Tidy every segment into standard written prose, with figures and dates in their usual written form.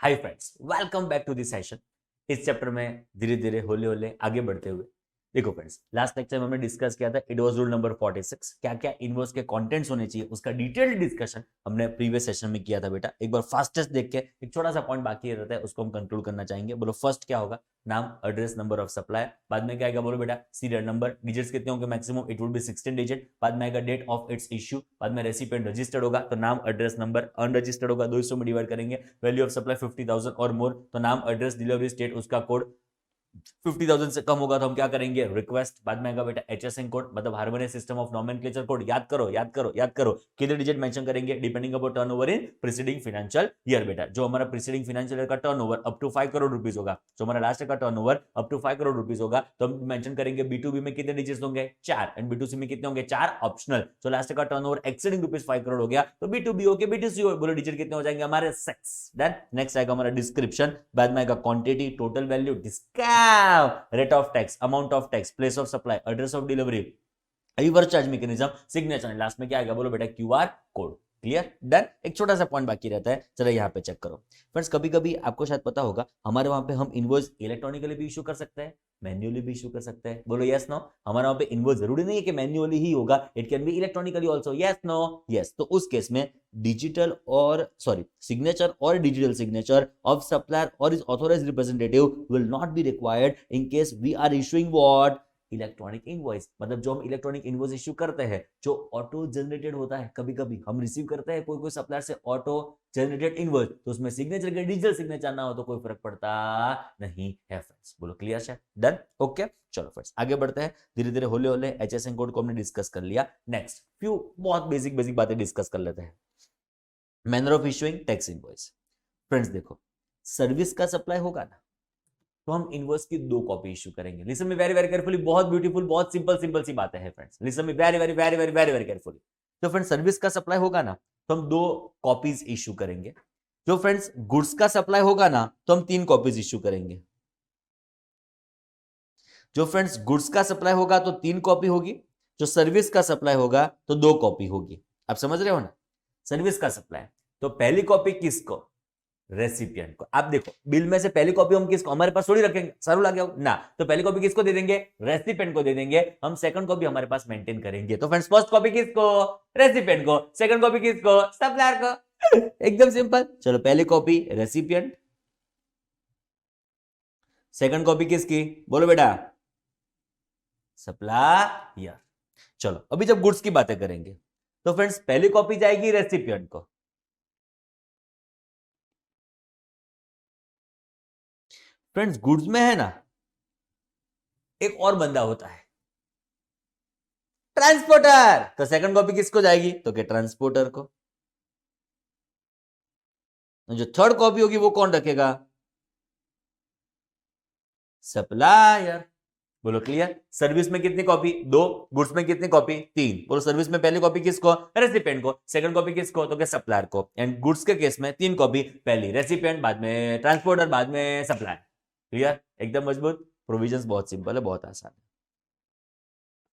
Hi friends, welcome back to this session. इस chapter में धीरे धीरे होले होले आगे बढ़ते हुए देखो फ्रेंड्स, लास्ट लेक्चर में हमने डिस्कस किया था इट वाज रूल नंबर 46। क्या क्या इनवर्स के कंटेंट्स होने चाहिए उसका डिटेल्ड डिस्कशन हमने प्रीवियस सेशन में किया था बेटा। एक बार फास्टेस्ट देख के एक छोटा सा पॉइंट बाकी रहता है, उसको हम कंक्लूड करना चाहेंगे। बोलो फर्स्ट क्या होगा? नाम, एड्रेस, नंबर ऑफ सप्लाई। बाद में क्या आएगा? बोलो बेटा सीरियल नंबर। डिजिट्स कितने होंगे? Maximum it would be 16 digit. बाद में आएगा डेट ऑफ इट्स इश्यू। बाद में रेसिपिएंट रजिस्टर्ड होगा तो नाम, एड्रेस, नंबर। अनरजिस्टर्ड होगा 200 में डिवाइड करेंगे। वैल्यू ऑफ सप्लाई 50,000 और मोर तो नाम, एड्रेस, डिलीवरी स्टेट, उसका कोड। 50,000 से कम होगा तो हम क्या करेंगे? रिक्वेस्ट। बाद में आएगा बेटा एचएसएन कोड, मतलब harmonious system of nomenclature code. याद करो याद करो याद करो। कितने डिजिट मेंशन करेंगे? Depending upon turnover in preceding financial year. बेटा जो हमारा प्रीसीडिंग फाइनेंशियल ईयर का turnover up to 5 crore rupees होगा, जो हमारा लास्ट का turnover up to 5 crore rupees होगा, तो हम मेंशन करेंगे बी2बी में कितने डिजिट्स होंगे? 4। एंड बी2सी में कितने होंगे? 4 ऑप्शनल। तो लास्ट का टर्नओवर एक्सीडिंग रुपीस 5 करोड़ हो गया तो बी2बी हो के बी2सी हो। बोलो डिजिट कितने हो जाएंगे हमारे? 6। देन नेक्स्ट आएगा हमारा डिस्क्रिप्शन। बाद में आएगा quantity, total value, discount, rate of tax, amount of tax, place of supply, address of delivery, reverse charge mechanism, signature. Last में क्या आएगा? बोलो बेटा क्यूआर कोड। क्लियर? डन। एक छोटा सा पॉइंट बाकी रहता है, चलो यहाँ पे चेक करो फ्रेंड्स। कभी कभी आपको शायद पता होगा हमारे वहां पे हम इनवॉइस इलेक्ट्रॉनिकली भी इशू कर सकते हैं, मैन्युअली भी इशू कर सकते हैं। बोलो यस नो। हमारे वहां पे इनवॉइस जरूरी नहीं है कि मैन्युअली ही होगा, it can be electronically also. Yes no? Yes. तो उस केस में डिजिटल और सिग्नेचर और डिजिटल सिग्नेचर ऑफ सप्लायर और is authorised representative will not be required in case we are issuing what? Electronic invoice. मतलब जो हम इलेक्ट्रॉनिक इनवॉइस इश्यू करते हैं जो ऑटो जनरेटेड होता है, कभी कभी हम रिसीव करते हैं कोई कोई सप्लायर से ऑटो जनरेटेड इनवॉइस, तो उसमें सिग्नेचर के डिजिटल सिग्नेचर ना हो तो कोई फर्क पड़ता नहीं है फ्रेंड्स। बोलो क्लियर है? डन। ओके चलो फ्रेंड्स आगे बढ़ते हैं धीरे धीरे होले होले। एचएसएन कोड को हमने डिस्कस कर लिया। नेक्स्ट फ्यू बहुत बेसिक बेसिक बातें डिस्कस कर लेते हैं। Manner of issuing tax invoice. Friends देखो, सर्विस का सप्लाई होगा ना तो हम इनवर्स की 2 कॉपी इश्यू करेंगे। Listen me very very carefully. बहुत ब्यूटीफुल, बहुत सिंपल सिंपल सी बातें हैं friends. Listen me very very very very very very carefully. तो फ्रेंड्स सर्विस का सप्लाई होगा ना तो हम 2 कॉपीज इश्यू करेंगे। जो फ्रेंड्स गुड्स का सप्लाई होगा ना तो हम 3 कॉपीज इश्यू करेंगे। जो फ्रेंड्स गुड्स का सप्लाई होगा तो 3 कॉपी होगी, जो सर्विस का सप्लाई होगा तो 2 कॉपी होगी। आप समझ रहे हो ना? सर्विस का सप्लाई तो पहली कॉपी किसको? रेसिपिएंट को। आप देखो बिल में से पहली कॉपी हम किसको? हमारे पास थोड़ी रखेंगे, सारू लगे ना, तो पहली कॉपी किसको दे देंगे? रेसिपिएंट को दे देंगे। हम सेकंड कॉपी हमारे पास मेंटेन करेंगे। तो फ्रेंड्स फर्स्ट कॉपी किसको? रेसिपिएंट को। सेकंड कॉपी किसको? सप्लायर को। एकदम सिंपल। चलो पहली कॉपी रेसिपिएंट, सेकंड कॉपी किसकी? बोलो बेटा सप्लायर। चलो अभी जब गुड्स की बातें करेंगे तो फ्रेंड्स पहली कॉपी जाएगी रेसिपिएंट को। फ्रेंड्स गुड्स में है ना एक और बंदा होता है ट्रांसपोर्टर, तो सेकंड कॉपी किसको जाएगी? तो के ट्रांसपोर्टर को। जो थर्ड कॉपी होगी वो कौन रखेगा? सप्लायर। बोलो क्लियर? सर्विस में कितनी कॉपी? 2। गुड्स में कितनी कॉपी? 3। बोलो सर्विस में पहली कॉपी किसको? रेसिपिएंट को। सेकंड कॉपी किसको? तो के सप्लायर को। एंड गुड्स के केस में 3 कॉपी, पहली रेसिपिएंट, बाद में ट्रांसपोर्टर, बाद में सप्लायर। क्लियर? एकदम मजबूत। प्रोविजंस बहुत सिंपल है, बहुत आसान है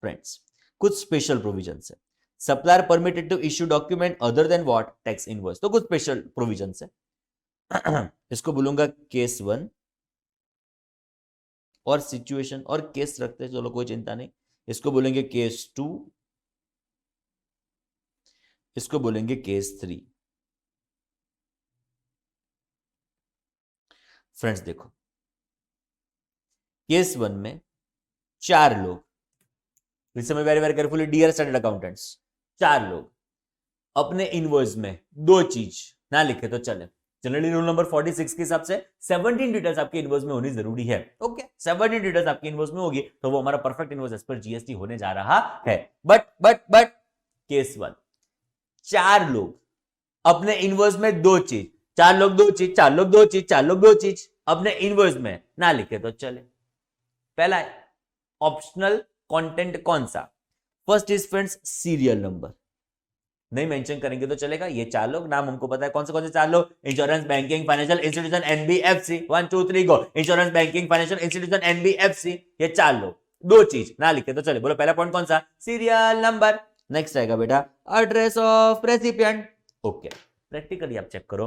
फ्रेंड्स। कुछ स्पेशल प्रोविजंस है। Supplier permitted to issue document other than what? Tax invoice. तो कुछ स्पेशल प्रोविजंस है। इसको बोलूंगा केस 1 और सिचुएशन और केस रखते हैं, चलो कोई चिंता नहीं। इसको बोलेंगे केस 2, इसको बोलेंगे केस 3। फ्रेंड्स देखो केस 1 में 4 लोग, listen me very very carefully dear standard accountants, 4 लोग अपने इनवॉइस में 2 चीज ना लिखे तो चले। जनरली रूल नंबर 46 के हिसाब से 17 डिटेल्स आपके इनवॉइस में होनी जरूरी है। ओके 17 डिटेल्स आपके इनवॉइस में होगी तो वो हमारा perfect invoice as per GST होने जा रहा है। बट केस 1 4 लोग अपने इनवॉइस में 2 चीज, 4 लोग 2 चीज, 4 लोग 2 चीज, 4 लोग 2 चीज अपने इनवॉइस में ना लिखे तो चले। पहला है ऑप्शनल कंटेंट कौन सा? First is friends serial number, नहीं मेंशन करेंगे तो चलेगा। ये 4 लोग नाम हमको पता है कौन से 4 लोग? Insurance, banking, financial institution, NBFC. 1 2 3 go. Insurance, banking, financial institution, NBFC. ये 4 लोग 2 चीज ना लिखे तो चले। बोलो पहला पॉइंट कौन सा? Serial number. नेक्स्ट आएगा बेटा address of recipient. Okay practically आप चेक करो,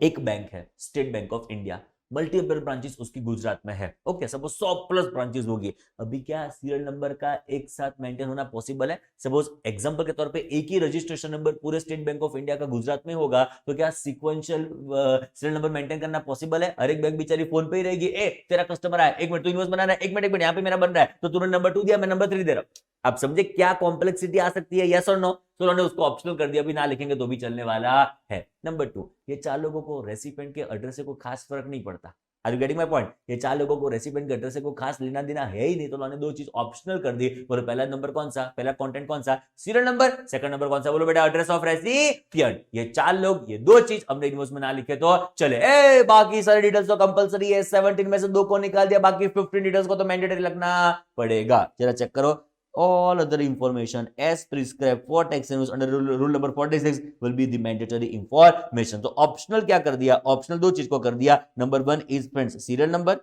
एक बैंक है state bank of India, multiple branches उसकी गुजरात में है, ओके, सपोज 100+ ब्रांचेस होगी। अभी क्या सीरियल नंबर का एक साथ मेंटेन होना पॉसिबल है? सपोज एग्जांपल के तौर पे एक ही रजिस्ट्रेशन नंबर पूरे स्टेट बैंक ऑफ इंडिया का गुजरात में होगा, तो क्या सीक्वेंशियल सीरियल नंबर मेंटेन करना पॉसिबल है? हर एक बैंक बेचारी फोन पे ही रहेगी, ए तेरा कस्टमर आया, एक मिनट तू इन्वॉइस बना रहा है, एक मिनट यहाँ पे मेरा बन रहा है, तो तुरंत नंबर 2 दिया, मैं नंबर 3 दे रहा हूं। आप समझे क्या कॉम्प्लेक्सिटी आ सकती है, यस और नो? तो उन्होंने उसको ऑप्शनल कर दिया, भी ना लिखेंगे तो भी चलने वाला है। नंबर 2, ये 4 लोगों को रेसिपेंट के एड्रेस से कोई खास फर्क नहीं पड़ता। Are you getting my point? ये 4 लोगों को रेसिपेंट के एड्रेस से कोई खास लेना देना है ही नहीं, तो उन्होंने 2 चीज ऑप्शनल कर दी। बोलो पहला नंबर कौन सा, पहला कंटेंट कौन सा, सीरियल नंबर, सेकंड नंबर कौन सा, बोलो बेटा एड्रेस ऑफ रेसिपिएंट। ये 4 लोग ये 2 चीज अपने इनवॉइस में ना लिखे तो चले। ए बाकी सारे डिटेल्स तो कंपलसरी है, 17 में से 2 को निकाल दिया, बाकी 15 डिटेल्स को तो मैंडेटरी लगना पड़ेगा। जरा चेक करो, all other information as prescribed for tax invoice under rule number 46 will be the mandatory information। तो ऑप्शनल क्या कर दिया, ऑप्शनल 2 चीज को कर दिया। Number 1 is friends serial number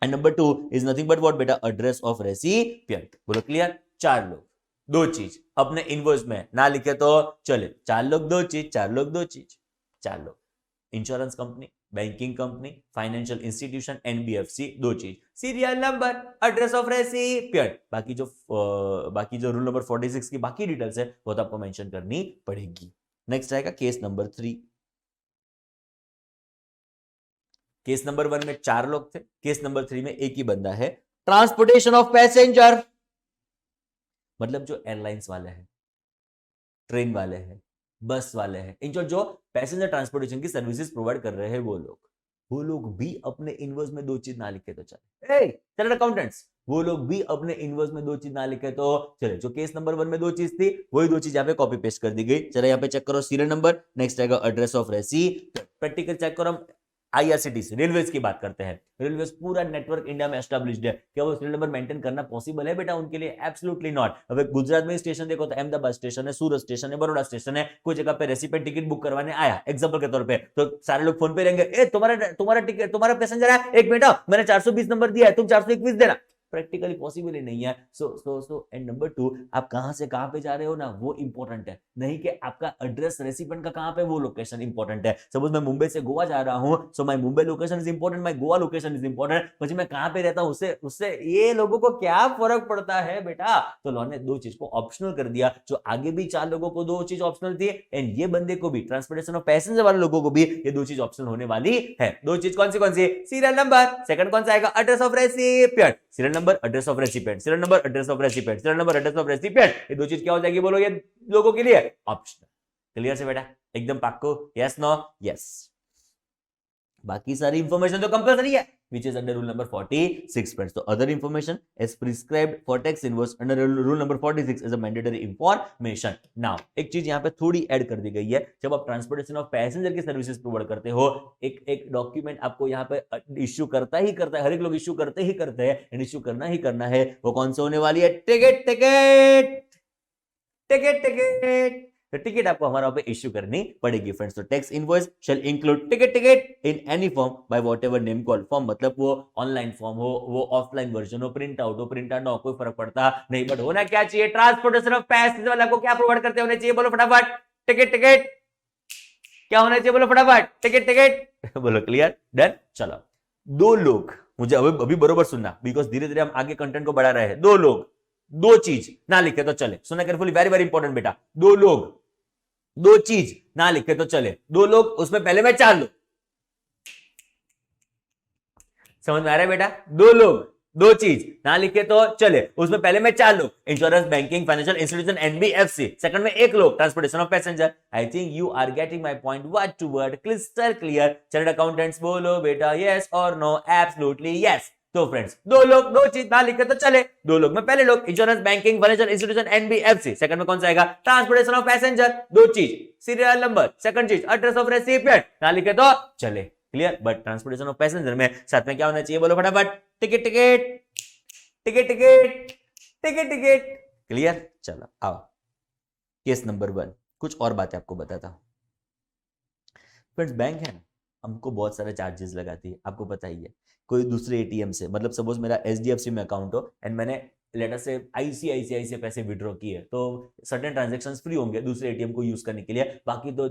and number 2 is nothing but what बेटा, एड्रेस ऑफ रेसिपिएंट। बोलो क्लियर? 4 लोग 2 चीज अपने इनवॉइस में ना लिखे तो चले। 4 लोग 2 चीज, 4 लोग 2 चीज, 4 लोग insurance company, banking company, financial institution, NBFC 2 चीज, serial number, address of recipient. बाकी जो रूल नंबर 46 की बाकी डिटेल्स है वो तो आपको मेंशन करनी पड़ेगी। नेक्स्ट आएगा केस नंबर 3। केस नंबर 1 में 4 लोग थे, केस नंबर 3 में एक ही बंदा है। ट्रांसपोर्टेशन ऑफ पैसेंजर, मतलब जो एयरलाइंस वाले हैं, ट्रेन वाले हैं, बस वाले हैं, इन जो पैसेंजर ट्रांसपोर्टेशन की सर्विसेज प्रोवाइड कर रहे हैं वो लोग भी अपने इनवॉइस में 2 चीज ना लिखे तो चले। चार्टर्ड अकाउंटेंट्स, वो लोग भी अपने इनवॉइस में 2 चीज ना लिखे तो चले। जो केस नंबर 1 में 2 चीज थी वही 2 चीज यहाँ पे कॉपी पेस्ट कर दी गई। चलो यहाँ पे चेक करो सीरियल नंबर, नेक्स्ट आएगा address of recipient. Practical check करो, हम आईआरसीटीसी रेलवेज की बात करते हैं। रेलवेज पूरा नेटवर्क इंडिया में एस्टैब्लिश्ड है, क्या वो सीरियल नंबर मेंटेन करना पॉसिबल है बेटा उनके लिए? Absolutely not. अब गुजरात में स्टेशन देखो तो अहमदाबाद स्टेशन है, सूरत स्टेशन है, बड़ौदा स्टेशन है, कोई जगह पे रेसिपिएंट टिकट बुक करवाने आया एग्जांपल के तौर पे, तो सारे लोग फोन पे रहेंगे, ए तुम्हारा टिकट, तुम्हारा पैसेंजर है, एक मिनट मैंने 420 नंबर दिया है, तुम 421 देना। प्रैक्टिकली पॉसिबल ही नहीं है। सो एंड नंबर 2, आप कहां से कहां पे जा रहे हो ना वो इंपॉर्टेंट है, नहीं कि आपका एड्रेस रेसिपिएंट का कहां पे वो लोकेशन इंपॉर्टेंट है। सपोज मैं मुंबई से गोवा जा रहा हूं, so my Mumbai location is important, my Goa location is important, मुझे मैं कहां पे रहता हूं उससे ये लोगों को क्या फर्क पड़ता है बेटा? तो लॉ ने 2 चीज को ऑप्शनल कर दिया। जो आगे भी 4 लोगों को 2 चीज ऑप्शनल थी, एंड ये बंदे को भी, ट्रांसपोर्टेशन ऑफ पैसेंजर वाले लोगों को भी ये 2 चीज ऑप्शनल होने वाली है। 2 चीज कौन सी? सीरियल नंबर, सेकंड कौन सा आएगा, address of recipient. Serial number, address of recipient, serial number, address of recipient, serial number, address of recipient. ये 2 चीज क्या हो जाएगी बोलो ये लोगों के लिए? ऑप्शनल। क्लियर से बेटा? एकदम पक्को? Yes no? यस। बाकी सारी इंफॉर्मेशन तो कंपलसरी है, which is under rule number 46 friends. So other information as prescribed for tax invoice under rule number 46 is a mandatory information. Now एक चीज यहाँ पे थोड़ी ऐड कर दी गई है, जब आप ट्रांसपोर्टेशन ऑफ पैसेंजर की सर्विसेज प्रोवाइड करते हो, एक डॉक्यूमेंट आपको यहाँ पे इश्यू करता है, हर एक लोग इश्यू करते हैं, एंड इश्यू करना है, वो कौन से होने वाली है? टिकट। तो टिकट आपको हमारा पे इश्यू करनी पड़ेगी फ्रेंड्स। तो tax invoice shall include ticket in any form by whatever name called. Form मतलब वो ऑनलाइन फॉर्म हो, वो ऑफलाइन वर्जन हो, प्रिंट आउट हो, प्रिंट आउट ना हो, कोई फर्क पड़ता नहीं, बट होना क्या चाहिए? ट्रांसपोर्टेशन ऑफ पैसेंजर वाला को क्या प्रोवाइड करते होने चाहिए? बोलो फटाफट, टिकट। क्या होना चाहिए? बोलो फटाफट, टिकट। बोलो क्लियर? डन। चलो 2 लोग, मुझे अभी बरोबर सुनना, बिकॉज धीरे धीरे हम आगे कंटेंट को बढ़ा रहे हैं। 2 लोग 2 चीज ना लिखे तो चले, सुना केयरफुली, वेरी वेरी इंपॉर्टेंट बेटा। 2 लोग 2 चीज ना लिखे तो चले। 2 लोग, उसमें पहले में 4 लोग, समझ में आ रहा है बेटा? 2 लोग 2 चीज ना लिखे तो चले, उसमें पहले में 4 लोग, insurance, banking, financial institution, NBFC, second में 1 लोग, transportation of passenger. I think you are getting my point word to word, crystal clear. Chartered accountants बोलो बेटा यस और नो? Absolutely yes. तो फ्रेंड्स 2 लोग 2 चीज ना लिखे तो चले। 2 लोग में पहले लोग, insurance, banking, financial institution, NBFC, second में कौन सा आएगा? Transportation of passenger. 2 चीज, सीरियल नंबर, सेकंड चीज एड्रेस ऑफ रेसिपिएंट, ना लिखे तो चले। Clear? But transportation of passenger में साथ में क्या होना चाहिए? बोलो फटाफट, टिकट। क्लियर? चलो आओ केस नंबर 1, कुछ और बातें आपको बताता हूं फ्रेंड्स। बैंक है ना, हमको बहुत सारे चार्जेस लगाती है, आपको पता ही है। कोई दूसरे एटीएम से, मतलब सपोज मेरा एचडीएफसी में अकाउंट हो एंड मैंने लेटर से आईसीआईसीआई से पैसे विड्रॉ किए, तो सर्टेन ट्रांजैक्शंस फ्री होंगे दूसरे एटीएम को यूज करने के लिए, बाकी तो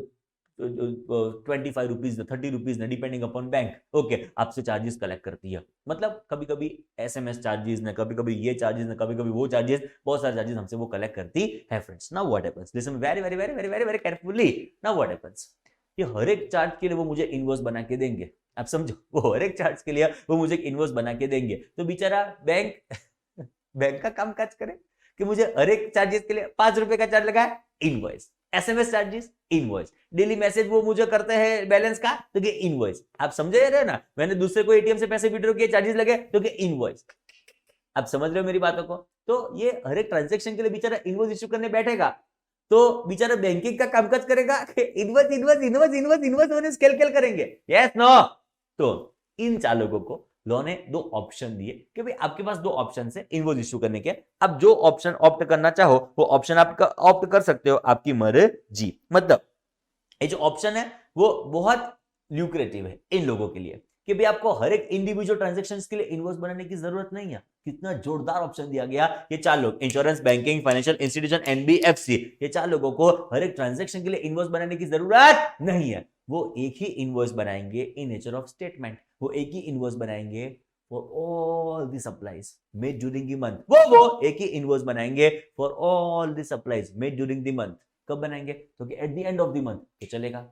₹25 ₹30 डिपेंडिंग अपॉन बैंक, ओके, आपसे चार्जेस कलेक्ट करती है। मतलब कभी कभी SMS चार्जेस ने, कभी कभी ये चार्जेस ने, कभी कभी वो चार्जेस, बहुत सारे चार्जेस हमसे वो कलेक्ट करती है friends. Now what happens, listen very very very very very very carefully. Now what happens, कि हर एक चार्ज के लिए वो मुझे इनवॉइस बना के देंगे, आप समझो, वो हर एक चार्ज के लिए वो मुझे इनवॉइस बना के देंगे। तो बेचारा बैंक बैंक का काम काज करे कि मुझे हर एक चार्जेस के लिए ₹5 का चार्ज लगा है, invoice. SMS charges, invoice. Daily message वो मुझे करते हैं बैलेंस का, तो कि इनवॉइस। आप समझे रहे ना, मैंने दूसरे को ATM से पैसे विड्रॉ किए, चार्जेस लगे, तो कि इनवॉइस। आप समझ रहे हो मेरी बातों को? तो ये हर एक ट्रांजैक्शन के लिए बेचारा इनवॉइस इश्यू करने बैठेगा, तो बेचारा बैंकिंग का कामकाज करेगा, invoice invoice invoice invoice invoice कैलकुल करेंगे, यस नो। तो इन चालकों को लॉ ने दो ऑप्शन दिए कि भाई आपके पास दो ऑप्शन है इनवॉइस इश्यू करने के, अब जो ऑप्शन ऑप्ट करना चाहो वो ऑप्शन आप ऑप्ट कर सकते हो, आपकी मर्जी। मतलब ये जो ऑप्शन है वो बहुत ल्यूक्रेटिव है इन लोगों के लिए कि भाई आपको हर एक इंडिविजुअल ट्रांजैक्शंस के लिए इनवॉइस बनाने की जरूरत नहीं है। कितना जोरदार ऑप्शन दिया गया। ये चार लोग, insurance, banking, financial institution, NBFC, ये चार लोगों को हर एक ट्रांजैक्शन के लिए इनवॉइस बनाने की जरूरत नहीं है। वो एक ही इनवॉइस बनाएंगे इन नेचर ऑफ स्टेटमेंट, वो एक ही इनवॉइस बनाएंगे for all the supplies made during the month. वो एक ही इनवॉइस बनाएंगे for all the supplies made during the month. कब बनाएंगे? तो कि eight the end of the month तो चलेगा।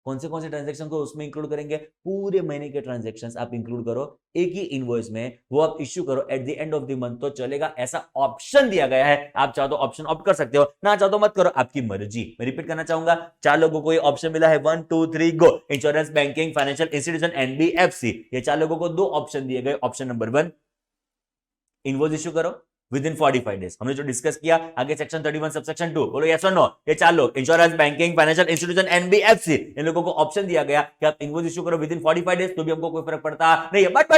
कौन से ट्रांजैक्शन को उसमें इंक्लूड करेंगे? पूरे महीने के ट्रांजैक्शंस आप इंक्लूड करो एक ही इनवॉइस में, वो आप इश्यू करो eight the end of the month, तो चलेगा। ऐसा ऑप्शन दिया गया है। आप चाहो तो ऑप्शन ऑप्ट कर सकते हो, ना चाहो तो मत करो, आपकी मर्जी। मैं रिपीट करना चाहूंगा, चार लोगों को ये ऑप्शन मिला है, 1 2 3 go. Insurance, banking, financial institution, NBFC, ये चार लोगों को दो ऑप्शन दिए गए। ऑप्शन नंबर 1, इनवॉइस इश्यू करो विद इन 45 डेज। हमने जो डिस्कस किया आगे सेक्शन 31 सबसेक्शन 2, बोलो यस और नो। ये चार लोग, insurance, banking, financial institution, NBFC, इन लोगों को ऑप्शन दिया गया कि आप इनवॉइस इश्यू करो विद इन 45 डेज, तो भी हमको कोई फर्क पड़ता नहीं है। बट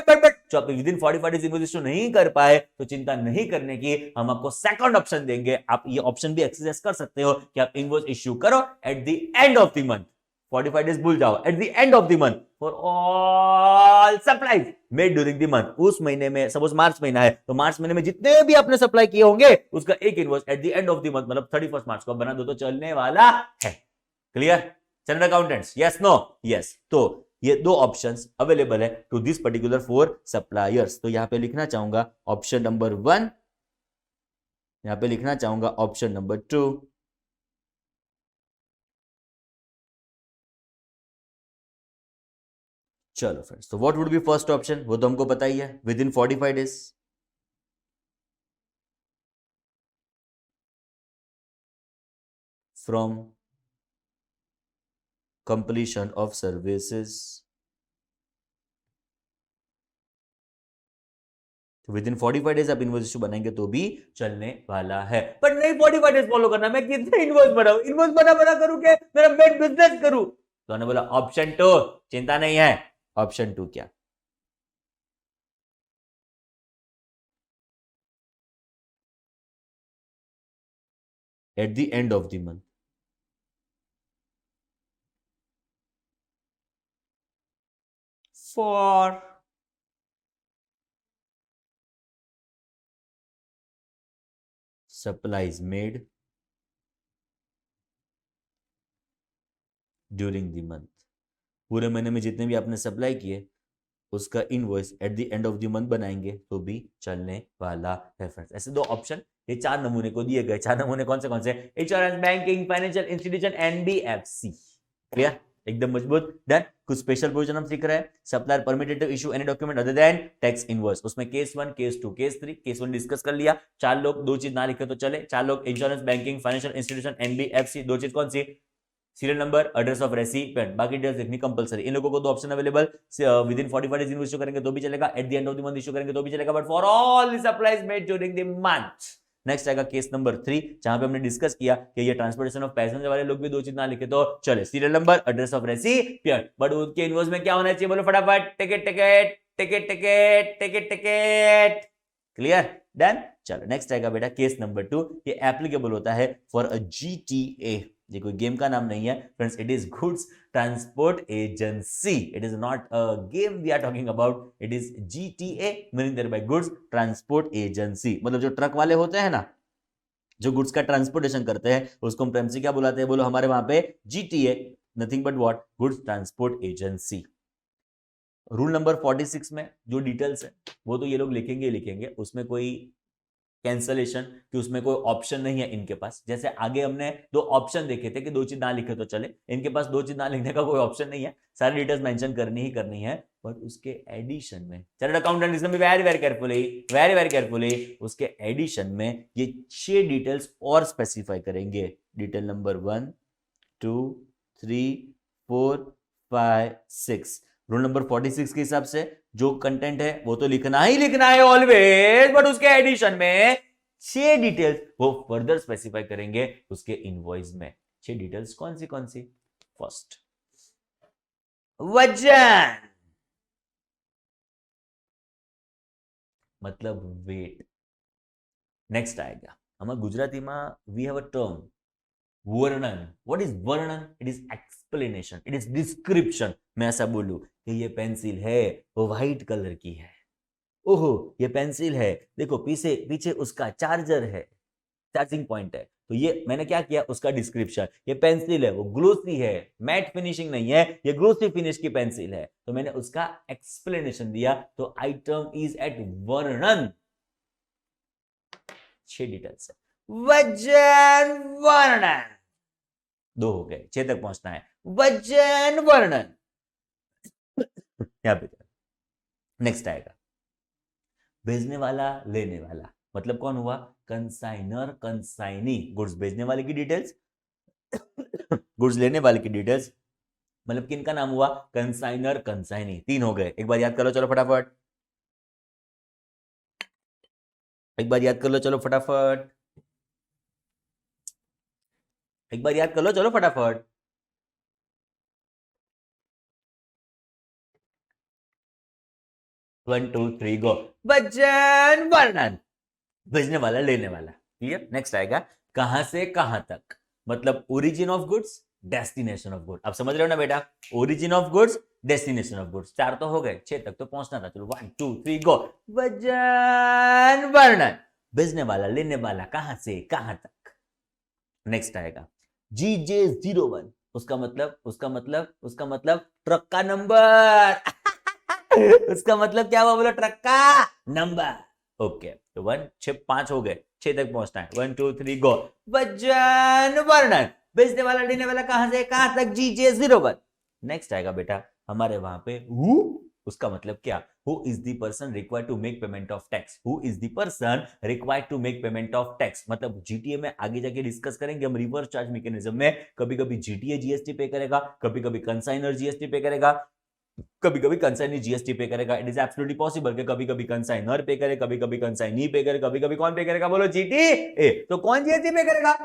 जो आप with in 45 days invoice issue नहीं कर पाए तो चिंता नहीं करने की, हम आपको सेकंड ऑप्शन देंगे। आप ये ऑप्शन भी एक्सरसाइज कर सकते हो कि आप इनवॉइस इश्यू करो eight the end of the month. 45 days भूल जाओ, eight the end of the month for all supplies made during the month. उस महीने में, सपोज मार्च महीना है, तो मार्च महीने में जितने भी आपने सप्लाई किए होंगे उसका एक invoice eight the end of the month, मतलब 31 मार्च को बना दो तो चलने वाला है। Clear channel accountants? Yes no? Yes. तो ये दो ऑप्शंस अवेलेबल है टू दिस पर्टिकुलर 4 सप्लायर्स। तो यहां पे लिखना चाहूंगा ऑप्शन नंबर 1, यहां पे लिखना चाहूंगा ऑप्शन नंबर 2, चलो फ्रेंड्स, तो what would be first option? वो तो हमको पता ही है, with in 45 days. From completion of services, with in 45 days आप इनवॉइस इशू बनाएंगे तो भी चलने वाला है। पर नहीं 45 डेज फॉलो करना, मैं कितने इनवॉइस बनाऊं? इनवॉइस बना करूं क्या? मेरा मेड बिजनेस करूं? तो उन्होंने बोला ऑप्शन 2, चिंता नहीं है। ऑप्शन 2 क्या? Eight the end of the month for supplies made during the month. पूरे महीने में जितने भी आपने सप्लाई किए उसका invoice eight the end of the month बनाएंगे तो भी चलने वाला है फ्रेंड्स। ऐसे दो ऑप्शन ये चार नमूने को दिए गए। चार नमूने कौन से? Insurance, banking, financial institution, NBFC। Clear? एकदम मजबूत। डन। कुछ स्पेशल प्रोविजन हम सीख रहे हैं। Supplier permitted to issue any document other than tax invoice. उसमें case 1, case 2, case 3। Case 1 discuss कर लिया। चार लोग, दो चीज ना लिखे तो चले। चार लोग, insurance, banking, financial institution, NBFC। दो चीज कौन सी? Serial number, address of recipient, बाकी डिटेल्स लिखनी कंपलसरी। इन लोगों को दो option available, within 45 days invoice issue करेंगे तो भी चलेगा, at the end of the month issue करेंगे तो भी चलेगा, but for all the supplies made during the month. Next आएगा केस नंबर 3, जहां पे हमने डिस्कस किया कि ये ट्रांसपोर्टेशन ऑफ पैसेंजर वाले लोग भी दो चीज ना लिखे तो चले, serial number, address of recipient, but उनके इनवॉइस में क्या होना चाहिए? बोलो फटाफट। Ticket ticket ticket ticket ticket ticket. Clear? Done. चलो नेक्स्ट आएगा बेटा केस नंबर 2। ये एप्लीकेबल होता है फॉर अ GTA। ये कोई गेम का नाम नहीं है friends, it is goods transport agency. It is not a game we are talking about, it is GTA meaning thereby goods transport agency. मतलब जो ट्रक वाले होते हैं ना, जो गुड्स का ट्रांसपोर्टेशन करते हैं, उसको हम प्रेम से क्या बुलाते हैं? बोलो हमारे वहां पे GTA। Nothing but what, goods transport agency. Rule number 46 में जो डिटेल्स है वो तो ये लोग लिखेंगे ही लिखेंगे, उसमें कोई कैंसलेशन कि उसमें कोई ऑप्शन नहीं है इनके पास। जैसे आगे हमने दो ऑप्शन देखे थे कि दो चीज ना लिखे तो चले, इनके पास दो चीज ना लिखने का कोई ऑप्शन नहीं है, सारी डिटेल्स मेंशन करनी ही करनी है। पर उसके एडिशन में चार्टर्ड अकाउंटेंट इसमें वेरी वेरी केयरफुली उसके एडिशन में ये 6 डिटेल्स और स्पेसिफाई करेंगे। Detail number 1 2 3 4 5 6। रूल नंबर 46 के हिसाब से जो कंटेंट है वो तो लिखना ही लिखना है ऑलवेज, बट उसके एडिशन में 6 डिटेल्स वो फर्दर स्पेसिफाई करेंगे उसके इनवॉइस में। 6 डिटेल्स कौन सी? फर्स्ट, वजन मतलब वेट। नेक्स्ट आएगा हमारा गुजराती में वी हैव अ टर्म वर्णन। व्हाट इज वर्णन? It is explanation, it is description. मैं ऐसा बोलूं कि ये पेंसिल है वो व्हाइट कलर की है, ओहो ये पेंसिल है, देखो पीछे पीछे उसका चार्जर है, चार्जिंग पॉइंट है, तो ये मैंने क्या किया उसका डिस्क्रिप्शन। ये पेंसिल है वो ग्लोसी है, मैट फिनिशिंग नहीं है, ये ग्लोसी फिनिश की पेंसिल है, तो मैंने उसका एक्सप्लेनेशन दिया, तो आइटम इज एट वर्णन। 6 डिटेल्स है, वजन वर्णन 2 हो गए, 6 तक पहुंचना है, वजन वर्णन। यहां पे नेक्स्ट आएगा भेजने वाला लेने वाला, मतलब कौन हुआ? Consignor consignee. गुड्स भेजने वाले की डिटेल्स, गुड्स लेने वाले की डिटेल्स, मतलब किनका नाम हुआ? Consignor consignee. 3 हो गए, एक बार याद कर लो चलो फटाफट, एक बार याद कर लो चलो फटाफट, एक बार याद कर लो चलो फटाफट। One two three go. वजन वर्णन, भेजने वाला लेने वाला। क्लियर? नेक्स्ट आएगा कहां से कहां तक, मतलब origin of goods, destination of goods. आप समझ रहे हो ना बेटा? Origin of goods, destination of goods. 4 तो हो गए, 6 तक तो पहुंचना था। चलो 1 2 3 गो। वजन वर्णन, भेजने वाला लेने वाला कहां से कहां तक। नेक्स्ट आएगा GJ01, उसका मतलब ट्रक का नंबर। उसका मतलब क्या हुआ? बोलो ट्रक का नंबर। ओके, तो 5 हो गए, 6 तक पहुंचना है। 1 2 3 गो। वजन वर्णन, भेजने वाला लेने वाला कहां से कहां तक, GJ01। नेक्स्ट आएगा बेटा हमारे वहां पे हु, उसका मतलब क्या? Who is the person required to make payment of tax, who is the person required to make payment of tax. मतलब जीटीए में आगे जाके डिस्कस करेंगे हम रिवर्स चार्ज मैकेनिज्म में, कभी कभी जीटीए जीएसटी पे करेगा, कभी कभी कंसाइनर जीएसटी पे करेगा, कभी कभी कंसाइनी जीएसटी पे करेगा। इट इज एब्सोल्युटली पॉसिबल कि कभी कभी कंसाइनर पे करे, कभी कभी कंसाइनी पे करे, कभी कभी कौन पे करेगा? बोलो जीटीए। तो कौन जीएसटी पे करेगा?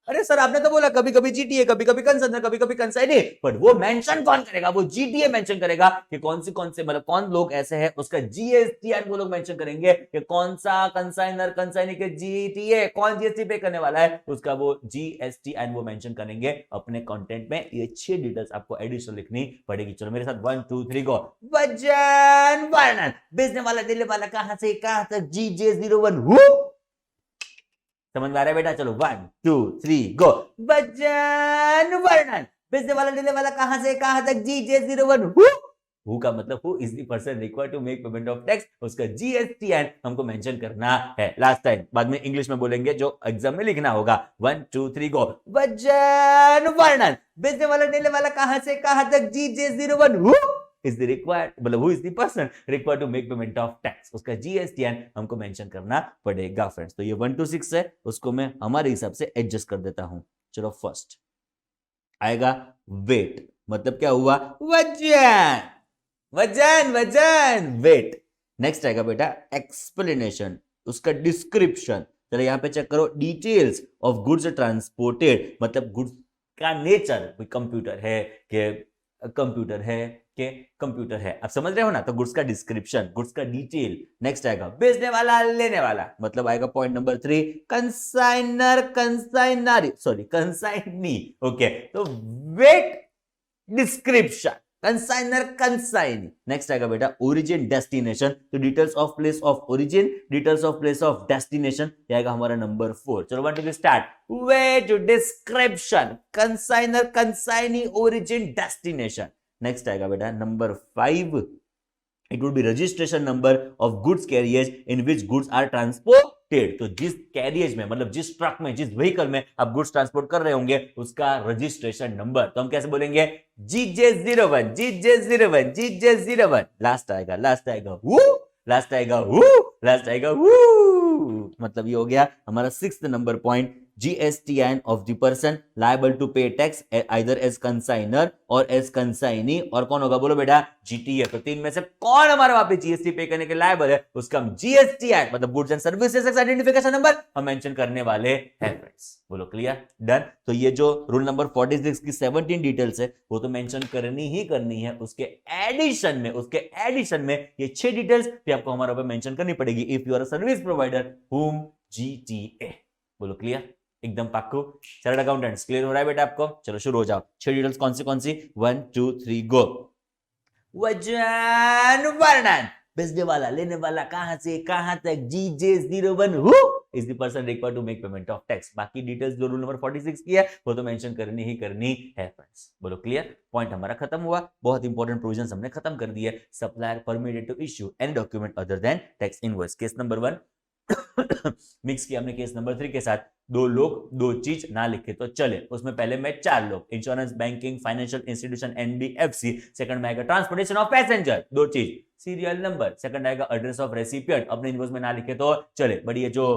अरे सर आपने तो बोला कभी कभी जीटीए, कभी कभी कंसाइनर, कभी कभी कंसाइनी, पर वो मेंशन कौन करेगा? वो जीटीए मेंशन करेगा कि कौन से मतलब कौन लोग ऐसे हैं, उसका जीएसटी एंड वो लोग मेंशन करेंगे कि कौन सा कंसाइनर कंसाइनी के जीटीए कौन जीएसटी पे करने वाला है, उसका वो जीएसटी एंड वो मेंशन करेंगे अपने कंटेंट में। ये 6 डिटेल्स आपको एडिशनल लिखनी पड़ेगी। चलो मेरे साथ 1 2 3 गो। वजन वर्णन, भेजने वाला देने वाला कहां से कहां तक, GJ01 हु। समझ में आ रहा है बेटा? चलो 1 2 3 गो। वजन वर्णन, भेजने वाला लेने वाला कहां से कहां तक, GJ01 हु का मतलब who is the person required to make payment of tax, उसका जीएसटी एंड हमको मेंशन करना है। लास्ट टाइम, बाद में इंग्लिश में बोलेंगे जो एग्जाम में लिखना होगा। 1 2 3 गो। वजन वर्णन, भेजने वाला लेने वाला कहां से कहां तक, GJ01 who is the required, मतलब who is the person required to make payment of tax, उसका GSTN हमको मेंशन करना पड़ेगा फ्रेंड्स। तो ये 1 to 6 है, उसको मैं हमारे हिसाब से एडजस्ट कर देता हूं। चलो फर्स्ट आएगा वेट, मतलब क्या हुआ? वजन वजन वजन वेट। नेक्स्ट आएगा बेटा एक्सप्लेनेशन, उसका डिस्क्रिप्शन। चलो यहां पे चेक करो, डिटेल्स ऑफ गुड्स ट्रांसपोर्टेड, मतलब गुड्स का नेचर, कोई कंप्यूटर है कि कंप्यूटर है कि कंप्यूटर है, आप समझ रहे हो ना? तो गुड्स का डिस्क्रिप्शन, गुड्स का डिटेल। नेक्स्ट आएगा बेचने वाला लेने वाला, मतलब आएगा point number 3 consignor consignory, sorry consignee. Okay, तो weight description, consignor consignee. Next आएगा बेटा ओरिजिन डेस्टिनेशन, तो details of place of origin, details of place of destination, ये आएगा हमारा नंबर 4। चलो 1 2 start. Weight description, consignor consignee, origin destination. Next आएगा बेटा number 5, it would be registration number of goods carriage in which goods are transported। तो जिस carriage में मतलब जिस ट्रक में जिस व्हीकल में आप गुड्स ट्रांसपोर्ट कर रहे होंगे उसका रजिस्ट्रेशन नंबर, तो हम कैसे बोलेंगे GJ01 GJ01 GJ01। लास्ट आएगा वो, लास्ट आएगा वो, लास्ट आएगा वो, मतलब ये हो गया हमारा 6th number point. GSTN of the person liable to pay tax either as consignor or as consignee, और कौन होगा बोलो बेटा GTF। तो 3 में से कौन हमारे वहां पे GST पे करने के लायबल है, उसका हम GST एक्ट मतलब goods and services tax identification number हम मेंशन करने वाले हैं फ्रेंड्स। बोलो क्लियर, डन। तो ये जो रूल नंबर 46 की 17 डिटेल्स है वो तो मेंशन करनी ही करनी है, उसके एडिशन में ये 6 डिटेल्स भी आपको हमारे ऊपर मेंशन करनी पड़ेगी if you are a service provider whom GTA। बोलो क्लियर, एकदम पक्को। चार्टर्ड अकाउंटेंट्स क्लियर हो रहा है बेटा आपको? चलो शुरू हो जाओ। 6 डिटेल्स कौन सी 1 2 3 गो। वजन वर्णन, बेचने वाला लेने वाला कहां से कहां तक, GJ01 who is the person required to make payment of tax. बाकी डिटेल्स जो रूल नंबर 46 की है वो तो मेंशन करनी ही करनी है फ्रेंड्स। बोलो क्लियर, पॉइंट हमारा खत्म हुआ। बहुत इंपॉर्टेंट प्रोविजंस हमने खत्म कर दिए। Supplier permitted to issue any document other than tax invoice. Case number 1 mix किया हमने केस नंबर 3 के साथ। 2 लोग 2 चीज ना लिखे तो चले, उसमें पहले में 4 लोग, insurance, banking, financial institution, NBFC। Second में आएगा ट्रांसपोर्टेशन ऑफ पैसेंजर, 2 चीज, सीरियल नंबर। सेकंड आएगा एड्रेस ऑफ रेसिपिएंट, अपने इनवॉइस में ना लिखे तो चले। बड़ी ये जो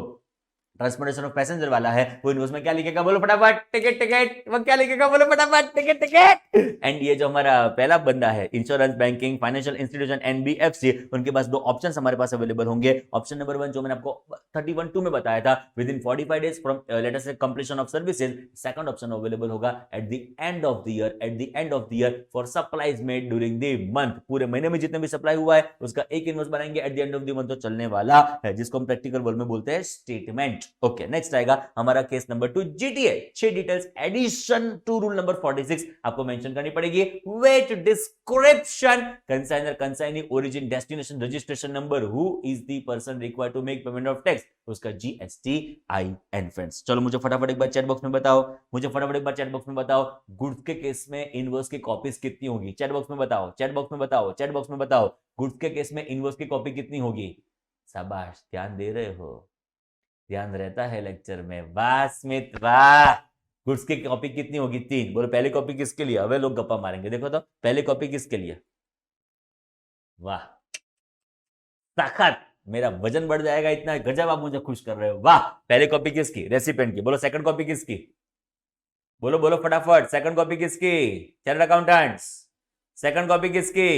ट्रांसपोर्टेशन ऑफ पैसेंजर वाला है वो इनवॉइस में क्या लिखेगा बोलो फटाफट, टिकट टिकट, वो क्या लिखेगा बोलो फटाफट, टिकट टिकट। एंड ये जो हमारा पहला बंदा है insurance, banking, financial institution, NBFC, उनके पास 2 ऑप्शंस हमारे पास अवेलेबल होंगे। ऑप्शन नंबर 1 जो मैंने आपको 31(2) में बताया था, within 45 days from let us से completion of services. Second option available होगा at the end of the year, at the end of the year for supplies made during the month. पूरे महीने में जितने भी सप्लाई हुआ है उसका एक इनवॉइस बनाएंगे eight the end of the month, तो चलने वाला है, जिसको हम प्रैक्टिकल वर्ड में बोलते हैं स्टेटमेंट। ओके, नेक्स्ट आएगा हमारा case number 2 GTA। 6 details addition to rule number 46 आपको मेंशन करनी पड़ेगी। Weight description, consignor consignee, origin destination, registration number, who is the person required to make payment of tax, उसका GSTIN friends. चलो मुझे फटाफट एक बार चैट बॉक्स में बताओ, मुझे फटाफट एक बार चैट बॉक्स में बताओ गुड्स के केस में इनवॉइस की कॉपीज कितनी होगी। चैट बॉक्स में बताओ, चैट बॉक्स में बताओ, चैट बॉक्स में बताओ गुड्स के केस में इनवॉइस की कॉपी कितनी होगी। शाबाश, ध्यान दे रहे हो, ध्यान रहता है लेक्चर में। वाह स्मित वाह। गुड्स की कॉपी कितनी होगी 3। बोलो पहली कॉपी किसके लिए, अबे लोग गप्पा मारेंगे। देखो तो पहली कॉपी किसके लिए, वाह ताकत, मेरा वजन बढ़ जाएगा इतना, गजब आप मुझे खुश कर रहे हो, वाह। पहली कॉपी किसकी, रेसिपिएंट की। बोलो सेकंड कॉपी किसकी, बोलो बोलो फटाफट, सेकंड कॉपी किसकी, चार्टर्ड अकाउंटेंट्स। सेकंड कॉपी किसकी,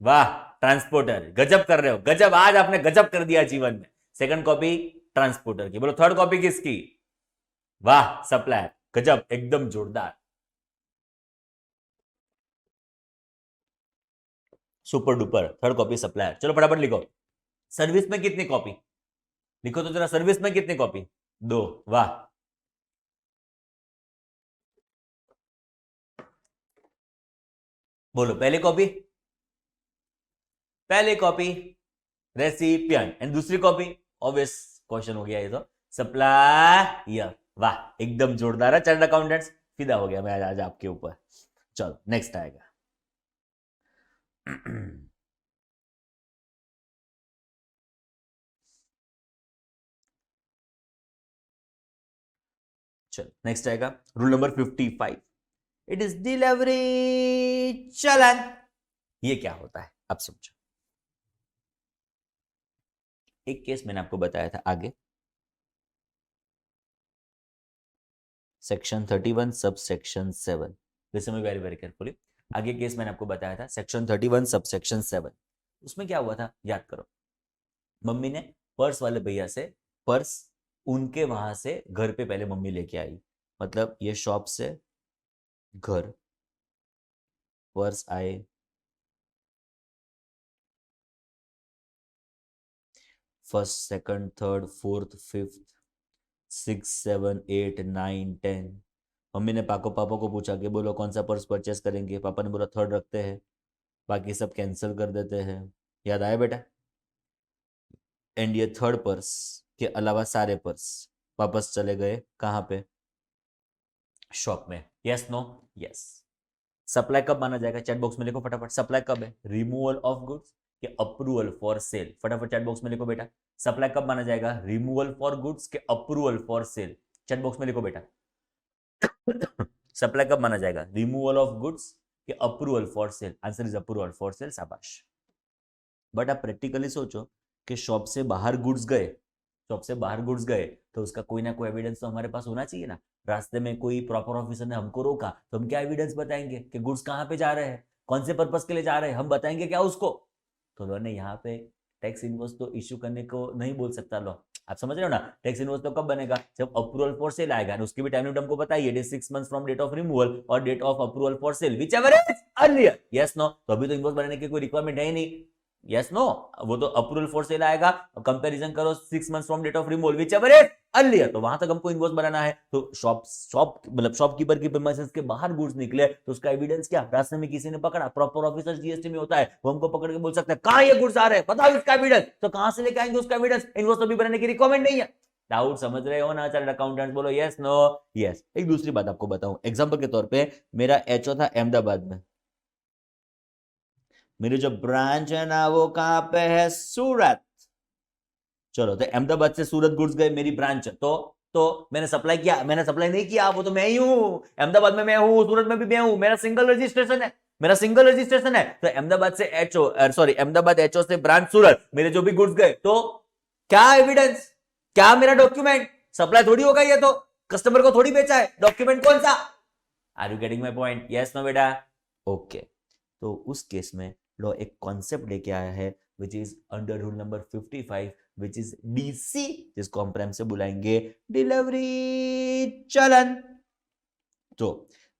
वाह ट्रांसपोर्टर, गजब कर रहे हो, गजब, आज आपने गजब कर दिया जीवन में। सेकंड कॉपी ट्रांसपोर्टर की। बोलो थर्ड कॉपी किसकी, वाह सप्लायर, गजब, एकदम जोरदार, super duper. Third copy supplier. चलो फटाफट लिखो, सर्विस में कितनी कॉपी, लिखो तो जरा, सर्विस में कितनी कॉपी, 2, वाह। बोलो पहली कॉपी, पहली कॉपी रेसिपिएंट, एंड दूसरी कॉपी, ऑब्वियस क्वेश्चन हो गया ये तो, सप्लायर। वाह एकदम जोरदार है चार्टर्ड अकाउंटेंट्स, फिदा हो गया मैं आज आपके ऊपर। चलो नेक्स्ट आएगा चलो नेक्स्ट आएगा rule number 55। It is delivery चलन। ये क्या होता है अब समझो। एक केस मैंने आपको बताया था आगे, section 31 sub section 7। Listen me very very carefully. आगे केस मैंने आपको बताया था सेक्शन 31 सब सेक्शन 7। उसमें क्या हुआ था याद करो। मम्मी ने पर्स वाले भैया से पर्स उनके वहां से घर पे पहले मम्मी लेके आई, मतलब ये शॉप से घर, पर्स आए, first second third fourth fifth 6 7 8 9 10 mummy ने पापा को पूछा कि बोलो कौन सा पर्स परचेस करेंगे, पापा ने बोला थर्ड रखते हैं, बाकी सब कैंसिल कर देते हैं। याद आया बेटा? एंड ये थर्ड पर्स के अलावा सारे पर्स वापस चले गए कहां पे? शॉप में। Yes no? यस। सप्लाई कब माना जाएगा? चैट बॉक्स में लिखो फटाफट। सप्लाई कब है? रिमूवल ऑफ गुड्स के अप्रूवल फॉर सेल। फटाफट चैट बॉक्स में लिखो बेटा। सप्लाई कब माना जाएगा? रिमूवल फॉर गुड्स के approval for cell. Chat box में लिखो बेटा। सप्लाई कब माना जाएगा? रिमूवल ऑफ गुड्स के approval for cell. Answer is approval for cell. शाबाश। बट आप प्रैक्टिकली सोचो कि शॉप से बाहर गुड्स गए, शॉप से बाहर गुड्स गए तो उसका कोई ना कोई एविडेंस तो हमारे पास होना चाहिए ना। रास्ते में कोई प्रॉपर ऑफिसर ने हमको रोका तो हम क्या एविडेंस बताएंगे कि गुड्स कहाँ पे जा रहे हैं, कौन से पर्पस के लिए जा रहे हैं, हम बताएंगे क्या उसको? तो लॉ ने यहाँ पे टैक्स इनवॉइस तो इश्यू करने को नहीं बोल सकता लॉ। आप समझ रहे हो ना? टैक्स इनवॉइस तो कब बनेगा? जब अप्रूवल फॉर सेल आएगा। उसकी भी टाइम लिमिट हमको बताइए, it is 6 months from date of removal और date of approval for sale, whichever is earlier. Yes no? तो अभी तो इनवॉइस बनाने की कोई रिक्वायरमेंट है ही नहीं। Yes no? वो तो अप्रूवल फॉर सेल आएगा, कंपैरिजन करो 6 months from date of removal, whichever is earlier, तो वहां तक हमको इनवॉइस बनाना है। तो शॉप मतलब शॉपकीपर की प्रीमाइसेस के बाहर गुड्स निकले तो उसका एविडेंस क्या? रास्ते में किसी ने पकड़ा, प्रॉपर ऑफिसर जीएसटी में होता है, वो हमको पकड़ के बोल सकता है कहां ये गुड्स आ रहे हैं, बताओ इसका एविडेंस। तो कहां से लेके आएंगे उसका एविडेंस? इनवॉइस तो भी बनाने की रिक्वायरमेंट नहीं है। डाउट समझ रहे हो ना चार्टर्ड अकाउंटेंट्स? बोलो यस नो? यस। एक दूसरी बात आपको बताऊं, एग्जांपल के तौर पे मेरा एचओ था अहमदाबाद में, मेरी जो ब्रांच है ना वो कहां पे है? सूरत। चलो, तो अहमदाबाद से सूरत गुड्स गए, मेरी ब्रांच है, तो मैंने सप्लाई किया? मैंने सप्लाई नहीं किया, वो तो मैं ही हूं। अहमदाबाद में मैं हूं, सूरत में भी मैं हूं, मेरा सिंगल रजिस्ट्रेशन है, मेरा सिंगल रजिस्ट्रेशन है। तो अहमदाबाद से एचओ, सॉरी अहमदाबाद एचओ से ब्रांच सूरत, मेरे जो भी गुड्स गए, तो क्या एविडेंस, क्या मेरा डॉक्यूमेंट? सप्लाई थोड़ी होगा ये, तो कस्टमर को थोड़ी बेचा है, डॉक्यूमेंट कौन सा? Are you getting my point? Yes no बेटा? ओके। तो उस केस में लॉ एक कॉन्सेप्ट लेके आया है which is under rule number 55, which is DC, जिसको हम प्रेम से बुलाएंगे डिलीवरी चलन। तो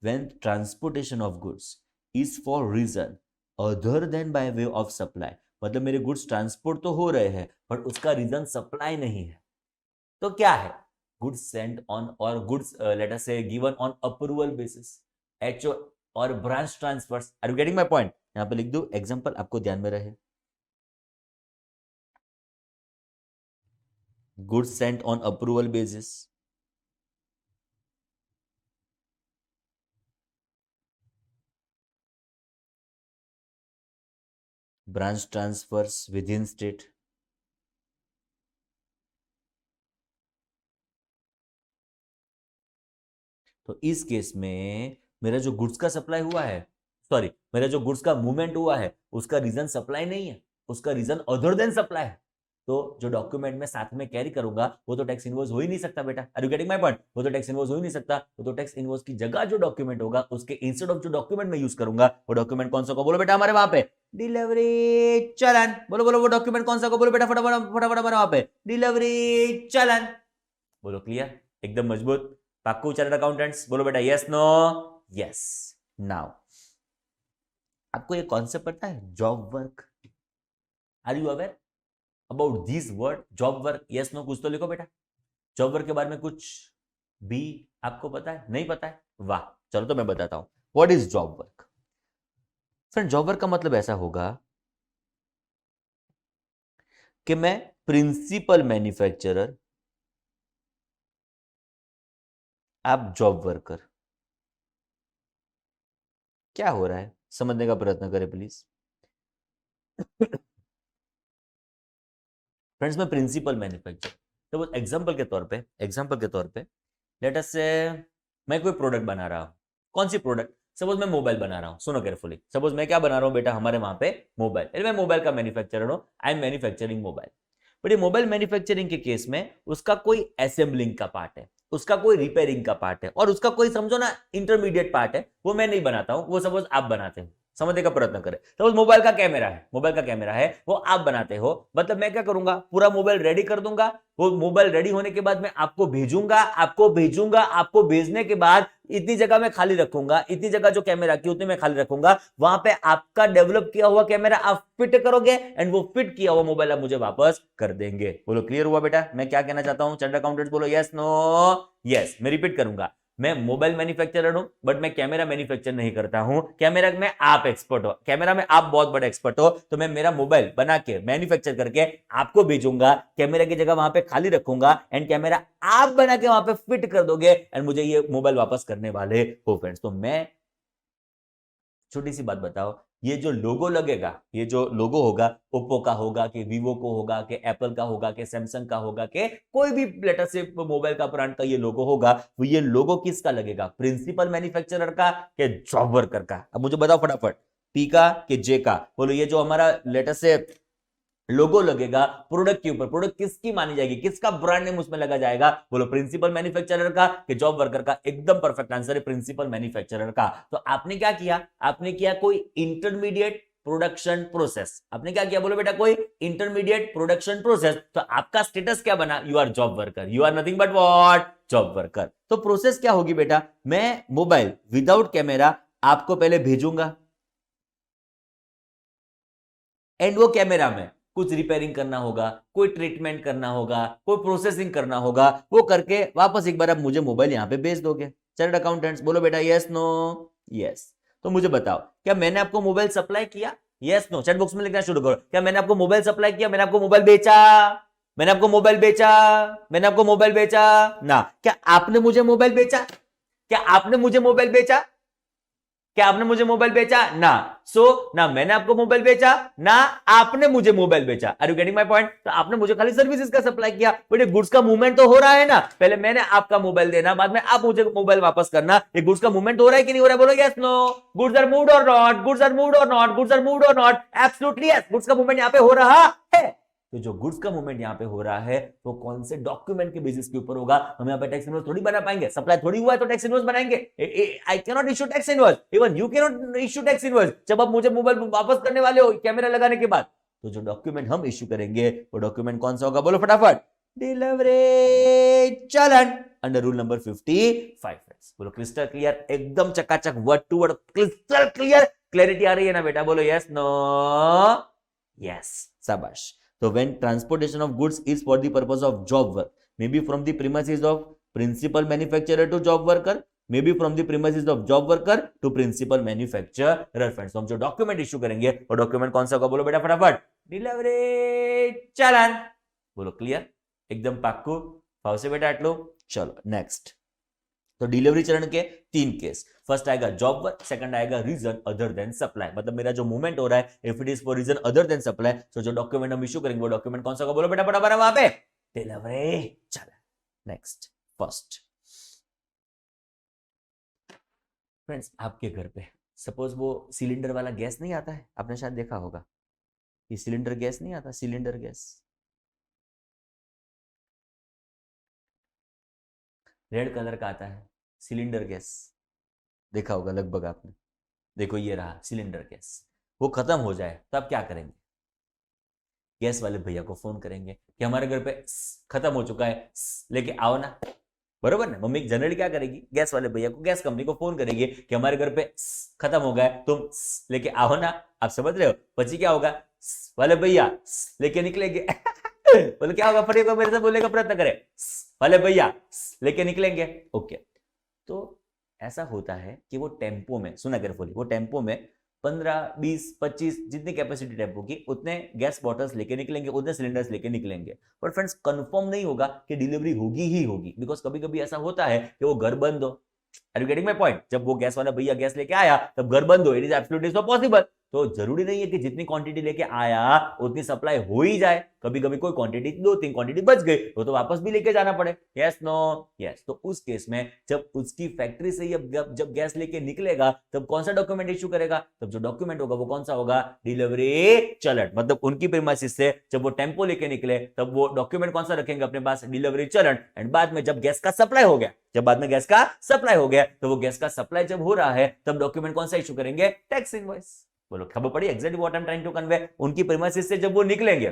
when transportation of goods is for reason other than by way of supply, मतलब मेरे गुड्स ट्रांसपोर्ट तो हो रहे हैं बट उसका रीजन सप्लाई नहीं है, तो क्या है? गुड्स सेंट ऑन और गुड्स लेट अस से given on approval basis, HO और branch transfers. Are you getting my point? यहां पे लिख दो एग्जांपल, आपको ध्यान में रहे। Goods sent on approval basis, branch transfers within state, तो इस केस में मेरा जो गुड्स का सप्लाई हुआ है, सॉरी मेरा जो गुड्स का मूवमेंट हुआ है उसका रीजन सप्लाई नहीं है, उसका रीजन अदर देन सप्लाई है। तो जो डॉक्यूमेंट में साथ में कैरी करूंगा वो तो टैक्स इनवॉइस हो ही नहीं सकता बेटा। Are you getting my point? वो तो टैक्स इनवॉइस हो ही नहीं सकता। वो तो टैक्स इनवॉइस की जगह जो डॉक्यूमेंट होगा उसके इंस्टेड ऑफ जो डॉक्यूमेंट मैं यूज करूंगा, वो डॉक्यूमेंट कौन सा को बोलो बेटा हमारे वहां पे? डिलीवरी चलन। बोलो बोलो वो डॉक्यूमेंट कौन सा को बोलो बेटा? फटाफट फटाफट हमारे वहां पे डिलीवरी चलन। बोलो क्लियर? एकदम मजबूत पाक्कू चार्टर्ड अकाउंटेंट्स? बोलो बेटा यस नो? यस। नाउ आपको ये कॉन्सेप्ट पता है job work? Are you aware about this word job work? Yes no कुछ तो लिखो बेटा। जॉब वर्क के बारे में कुछ भी आपको पता है? नहीं पता है? वाह, चलो तो मैं बताता हूं what is job work. Friend, job work का मतलब ऐसा होगा कि मैं प्रिंसिपल मैन्युफैक्चरर, आप जॉब वर्कर। क्या हो रहा है समझने का प्रयत्न करें प्लीज। फ्रेंड्स, मैं प्रिंसिपल मैन्युफैक्चरर, तो एग्जांपल के तौर पे लेट अस से मैं कोई प्रोडक्ट बना रहा हूं। कौन सी प्रोडक्ट? सपोज मैं मोबाइल बना रहा हूं, सुनो केयरफुली। सपोज मैं क्या बना रहा हूं बेटा हमारे वहां पे? मोबाइल। मैं मोबाइल का मैन्युफैक्चरर हूं, I am manufacturing mobile. But ये मोबाइल मैन्युफैक्चरिंग के केस में उसका कोई असेंबलिंग का पार्ट है, उसका कोई रिपेयरिंग का पार्ट है और उसका कोई समझो ना इंटरमीडिएट पार्ट है, वो मैं नहीं बनाता हूं, वो सपोज आप बनाते हो। समझने का प्रयत्न करें। सपोज मोबाइल का कैमरा है, वो आप बनाते हो। मतलब मैं क्या करूंगा, पूरा मोबाइल रेडी कर दूंगा। वो मोबाइल रेडी होने के बाद मैं आपको भेजूंगा। आपको भेजने के बाद इतनी जगह मैं खाली रखूंगा, इतनी जगह जो कैमरा की उतनी मैं खाली रखूंगा। वहां पे आपका डेवलप किया हुआ कैमरा आप फिट करोगे एंड वो फिट किया हुआ मोबाइल आप मुझे वापस कर देंगे। बोलो क्लियर हुआ बेटा मैं क्या कहना चाहता हूं? चार्टर्ड अकाउंटेंट्स बोलो यस नो? यस। मैं रिपीट करूंगा, मैं मोबाइल मैन्युफैक्चरर हूं बट मैं कैमरा मैन्युफैक्चर नहीं करता हूं। कैमरा में आप एक्सपर्ट हो, कैमरा में आप बहुत बड़े एक्सपर्ट हो, तो मैं मेरा मोबाइल बना के मैन्युफैक्चर करके आपको भेजूंगा, कैमरा की जगह वहां पे खाली रखूंगा एंड कैमरा आप बना के वहां पे फिट कर दोगे एंड मुझे ये मोबाइल वापस करने वाले हो फ्रेंड्स। तो मैं छोटी सी बात बताओ, ये जो लोगो लगेगा, ये जो लोगो होगा, ओप्पो का होगा कि वीवो को होगा कि एप्पल का होगा कि सैमसंग का होगा कि कोई भी लेटेस्ट मोबाइल का ब्रांड का ये लोगो होगा, वो ये लोगो किसका लगेगा? प्रिंसिपल मैन्युफैक्चरर का कि जॉब वर्कर का? अब मुझे बताओ फटाफट, पी का कि जे का? बोलो ये जो हमारा लेटेस्ट लोगो लगेगा प्रोडक्ट के ऊपर, प्रोडक्ट किसकी मानी जाएगी, किसका ब्रांड नेम उसमें लगा जाएगा? बोलो प्रिंसिपल मैन्युफैक्चरर का कि जॉब वर्कर का? एकदम परफेक्ट आंसर है प्रिंसिपल मैन्युफैक्चरर का। तो आपने क्या किया? आपने किया कोई इंटरमीडिएट प्रोडक्शन प्रोसेस। आपने क्या किया? बोलो बेटा कोई इंटरमीडिएट प्रोडक्शन प्रोसेस। तो आपका स्टेटस क्या बना? You are job worker, you are nothing but what? Job worker. तो प्रोसेस क्या होगी बेटा? मैं मोबाइल विदाउट कैमरा आपको पहले भेजूंगा एंड वो कैमरा में कुछ रिपेयरिंग करना होगा, कोई ट्रीटमेंट करना होगा, कोई प्रोसेसिंग करना होगा, वो करके वापस एक बार आप मुझे मोबाइल यहां पे भेज दोगे। चार्टर्ड अकाउंटेंट्स बोलो बेटा यस नो? यस। तो मुझे बताओ, क्या मैंने आपको मोबाइल सप्लाई किया? यस नो चैट बॉक्स में लिखना शुरू करो। क्या मैंने आपको मोबाइल सप्लाई किया? मैंने आपको मोबाइल बेचा? मैंने आपको मोबाइल बेचा? मैंने आपको मोबाइल बेचा ना? क्या आपने मुझे मोबाइल बेचा? क्या आपने मुझे मोबाइल बेचा? क्या आपने मुझे मोबाइल बेचा? ना। ना मैंने आपको मोबाइल बेचा, ना आपने मुझे मोबाइल बेचा। Are you getting my point? तो आपने मुझे खाली सर्विसेज का सप्लाई किया, बट ये गुड्स का मूवमेंट तो हो रहा है ना। पहले मैंने आपका मोबाइल देना, बाद में आप मुझे मोबाइल वापस करना। ये गुड्स का मूवमेंट हो रहा है कि नहीं हो रहा है? बोलो yes no? Goods are moved और नॉट? गुड्स आर मूव्ड और नॉट? गुड्स आर मूव्ड और नॉट? एब्सोल्युटली यस, गुड्स का मूवमेंट यहां पे हो रहा है। तो जो गुड्स का मूवमेंट यहां पे हो रहा है वो कौन से डॉक्यूमेंट के बेसिस के ऊपर होगा? हम यहां पे टैक्स इनवॉइस थोड़ी बना पाएंगे। सप्लाई थोड़ी हुआ है तो टैक्स इनवॉइस बनाएंगे? I can not issue tax invoice, even you can not issue tax invoice जब आप मुझे मोबाइल वापस करने वाले हो कैमरा लगाने के बाद। तो जो डॉक्यूमेंट हम इश्यू करेंगे वो डॉक्यूमेंट कौन सा होगा? बोलो फटाफट। Delivery challan under rule number 55। बोलो क्रिस्टल क्लियर, एकदम चकाचक, word to word crystal clear. Clarity आ रही है ना बेटा? बोलो यस नो? यस, शाबाश। So when transportation of goods is for the purpose of job work, maybe from the premises of principal manufacturer to job worker, maybe from the premises of job worker to principal manufacturer friends। तो हम जो document issue करेंगे वो document कौन सा होगा? बोलो बेटा फटाफट। डिलीवरी चालान। बोलो क्लियर, एकदम पाक्कू भाव से बेटा आटलो। चलो नेक्स्ट। तो डिलीवरी चरण के 3 केस। फर्स्ट आएगा जॉब वर्क, सेकंड आएगा रीजन अदर देन सप्लाई। मतलब मेरा जो मूवमेंट हो रहा है if it is for reason other than supply, तो जो डॉक्यूमेंट हम इश्यू करेंगे वो डॉक्यूमेंट कौन सा होगा? बोलो बेटा बराबर वहां पे। डिलीवरी चला। Next first. फ्रेंड्स आपके घर पे सपोज वो सिलेंडर वाला गैस नहीं आता है, आपने शायद देखा होगा, ये सिलेंडर गैस नहीं आता, सिलेंडर गैस रेड कलर का आता है, सिलेंडर गैस देखा होगा लगभग आपने। देखो ये रहा सिलेंडर गैस, वो खत्म हो जाए तो आप क्या करेंगे? गैस वाले भैया को फोन करेंगे कि हमारे घर पे खत्म हो चुका है, लेके आओ ना। बरोबर ना? मम्मी जनरली क्या करेगी? गैस वाले भैया को, गैस कंपनी को फोन करेगी कि हमारे घर पे खत्म हो गया है, तुम लेके आओ ना। आप समझ रहे हो? પછી क्या होगा? वाले भैया लेके निकलेंगे। बोले क्या होगा? फटेगा मेरे से बोलने का प्रयत्न करे, वाले भैया लेके निकलेंगे। ओके, तो ऐसा होता है कि वो टेम्पो में, सुना केयरफुली, वो टेम्पो में 15, 20, 25 जितनी कैपेसिटी टेम्पो की उतने गैस बॉटल्स लेके निकलेंगे, उतने सिलेंडर्स लेके निकलेंगे। पर फ्रेंड्स कंफर्म नहीं होगा कि डिलीवरी होगी ही होगी, बिकॉज कभी कभी ऐसा होता है कि वो घर बंद हो। Are you getting my point? जब वो गैस वाला भैया गैस लेके आया तब घर बंद हो, it is absolutely so possible. तो जरूरी नहीं है कि जितनी क्वांटिटी लेके आया उतनी सप्लाई हो ही जाए। कभी कभी कोई क्वांटिटी 2-3 क्वांटिटी बच गई तो वापस भी लेके जाना पड़े। Yes no? यस। तो उस केस में जब उसकी फैक्ट्री से जब गैस लेके निकलेगा तब कौन सा डॉक्यूमेंट इश्यू करेगा? तब जो डॉक्यूमेंट होगा वो कौन सा होगा? डिलीवरी चलन। मतलब उनकी प्रीमाइसिस से जब वो टेम्पो लेके निकले तब वो डॉक्यूमेंट कौन सा रखेंगे अपने पास? डिलीवरी चलन। एंड बाद में जब गैस का सप्लाई हो गया, जब बाद में गैस का सप्लाई हो गया तो वो गैस का सप्लाई जब हो रहा है तब डॉक्यूमेंट कौन सा इश्यू करेंगे? Tax invoice. बोलो खबर पड़ी exactly what I am trying to convey? उनकी प्रीमाइसिस से जब वो निकलेंगे,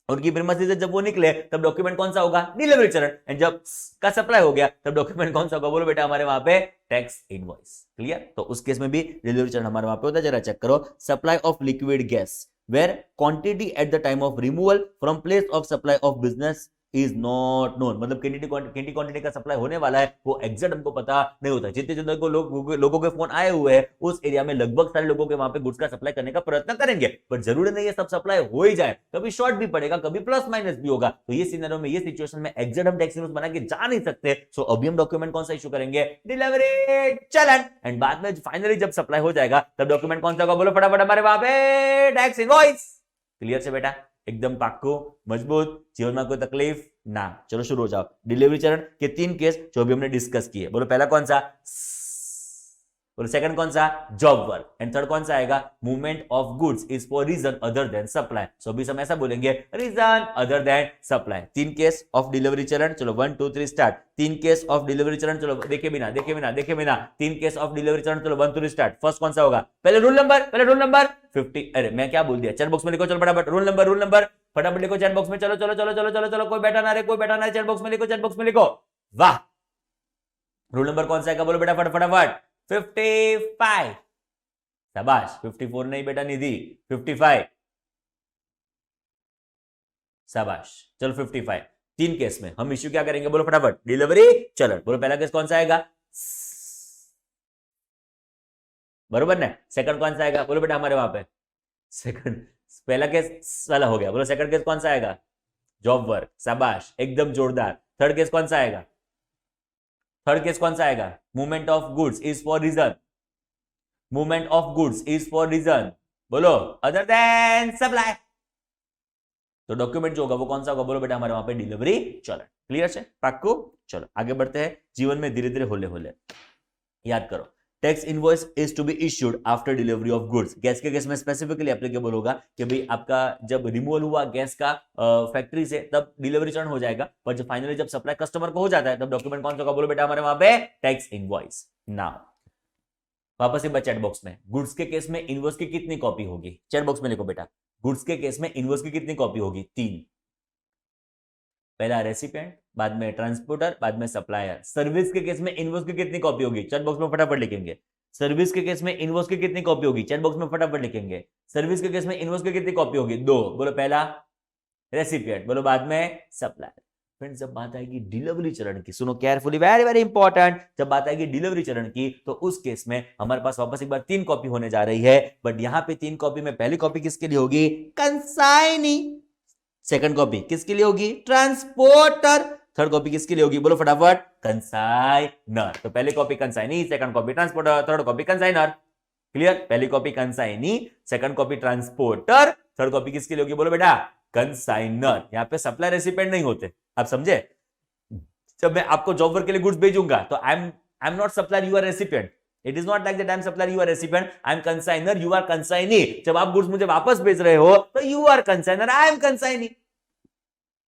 उनकी प्रीमाइसिस से जब वो निकले तब डॉक्यूमेंट कौन सा होगा? डिलीवरी चरण। एंड जब का सप्लाई हो गया तब डॉक्यूमेंट कौन सा होगा? बोलो बेटा हमारे वहां पे टैक्स इनवॉइस। क्लियर? तो उस केस में भी डिलीवरी चरण हमारे वहां पे होता है। जरा चेक करो। Supply of liquid gas where quantity at the time of removal from place of supply of business is not known, मतलब कितनी क्वांटिटी का सप्लाई होने वाला है वो एग्जैक्ट हमको पता नहीं होता। जितने जितने को लोगों के फोन आए हुए हैं उस एरिया में लगभग सारे लोगों के वहां पे गुड्स का सप्लाई करने का प्रयत्न करेंगे, पर जरूरी नहीं है सब सप्लाई हो ही जाए, कभी शॉर्ट भी पड़ेगा, कभी प्लस माइनस भी होगा। तो ये सिनेरियो में, ये सिचुएशन में एग्जैक्ट हम टैक्स इनवॉइस बना के जा नहीं सकते। सो अभी हम डॉक्यूमेंट कौन सा इशू करेंगे, डिलीवरी चलन, एंड बाद में फाइनली जब सप्लाई हो जाएगा तब डॉक्यूमेंट कौन सा होगा, बोलो फटाफट हमारे वहां पे, टैक्स इनवॉइस। क्लियर से बेटा, एकदम पाक्को मजबूत, जीवन में कोई तकलीफ ना। चलो शुरू हो जाओ। डिलीवरी चरण के 3 केस जो अभी हमने डिस्कस किए, बोलो पहला कौन सा, बोलो सेकंड कौन सा, जॉब वर्क, एंड थर्ड कौन सा आएगा, movement of goods is for reason other than supply. So अभी हम ऐसा बोलेंगे, reason other than supply. 3 case of delivery challan, चलो 1 2 3 start. 3 case of delivery challan, चलो देखे बिना 3 केस ऑफ डिलीवरी चरण, चलो 1 2 स्टार्ट। फर्स्ट कौन सा होगा, पहले रूल नंबर 50, अरे मैं क्या बोल दिया, चैट बॉक्स में लिखो, चलो फटाफट रूल नंबर फटाफट लिखो चैट बॉक्स में, चलो चलो चलो चलो चलो चलो, कोई बैठा ना रे, चैट बॉक्स में लिखो। वाह, रूल नंबर कौन सा है, बोलो बेटा फटाफट, 55, शाबाश। 54 नहीं बेटा निधि, 55, शाबाश। चलो 55, 3 केस में हम इश्यू क्या करेंगे, बोलो फटाफट, डिलीवरी चलन। बोलो पहला केस कौन सा आएगा, बरोबर ना। सेकंड कौन सा आएगा, बोलो बेटा हमारे वहां पे सेकंड, पहला केस वाला हो गया, बोलो सेकंड केस कौन सा आएगा, जॉब वर्क, शाबाश एकदम जोरदार। थर्ड केस कौन सा आएगा, movement of goods is for reason, बोलो अदर देन सप्लाई। तो डॉक्यूमेंट जो होगा वो कौन सा होगा, बोलो बेटा हमारे वहां पे डिलीवरी चलन। क्लियर है पाक्को। चलो आगे बढ़ते हैं, जीवन में धीरे धीरे होले होले याद करो। Tax invoice is to be issued after delivery of goods. Gas के केस में स्पेसिफिकली एप्लीकेबल होगा कि भाई आपका जब रिमूवल हुआ गैस का फैक्ट्री से तब डिलीवरी चरण हो जाएगा, पर जब फाइनली जब सप्लाई कस्टमर को हो जाता है तब डॉक्यूमेंट कौन सा होगा, बोलो बेटा हमारे वहां पे टैक्स इनवॉइस। नाउ वापस एक बार चैट बॉक्स में, गुड्स के केस में इनवॉइस की कितनी कॉपी होगी, चैट बॉक्स में लिखो बेटा, गुड्स के केस में इनवॉइस की कितनी कॉपी होगी, 3। पहला रेसिपिएंट, बाद में ट्रांसपोर्टर, बाद में सप्लायर। सर्विस के केस में इनवॉइस की कितनी कॉपी होगी, चैट बॉक्स में फटाफट लिखेंगे। सर्विस के केस में इनवॉइस की कितनी कॉपी होगी, चैट बॉक्स में फटाफट लिखेंगे। सर्विस के केस में इनवॉइस की कितनी कॉपी होगी, 2। बोलो पहला रेसिपिएंट, बोलो बाद में सप्लायर। फ्रेंड्स जब बात आएगी डिलीवरी चरण की, सुनो केयरफुली, वेरी वेरी इंपॉर्टेंट, जब बात आएगी डिलीवरी चरण की तो उस केस में हमारे पास वापस एक बार 3 कॉपी होने जा रही है, बट यहां पे 3 कॉपी में पहली कॉपी किसके लिए होगी, कंसाइनी। सेकंड कॉपी किसके लिए होगी, ट्रांसपोर्टर। थर्ड कॉपी किसके लिए होगी, बोलो फटाफट, कंसाइनर। तो पहली copy consignee, second copy transporter, third copy consignor. Clear, पहली copy consignee, second copy transporter, third copy किसके लिए होगी, बोलो बेटा कंसाइनर। यहां पे सप्लाई रेसिपिएंट नहीं होते, आप समझे। जब मैं आपको जॉब वर्क के लिए गुड्स भेजूंगा तो I am not supplier, you are recipient. It is not like that I am supplier, you are recipient, I am consignor, you are consignee. जब आप गुड्स मुझे वापस भेज रहे हो तो you are consignor, I am consignee.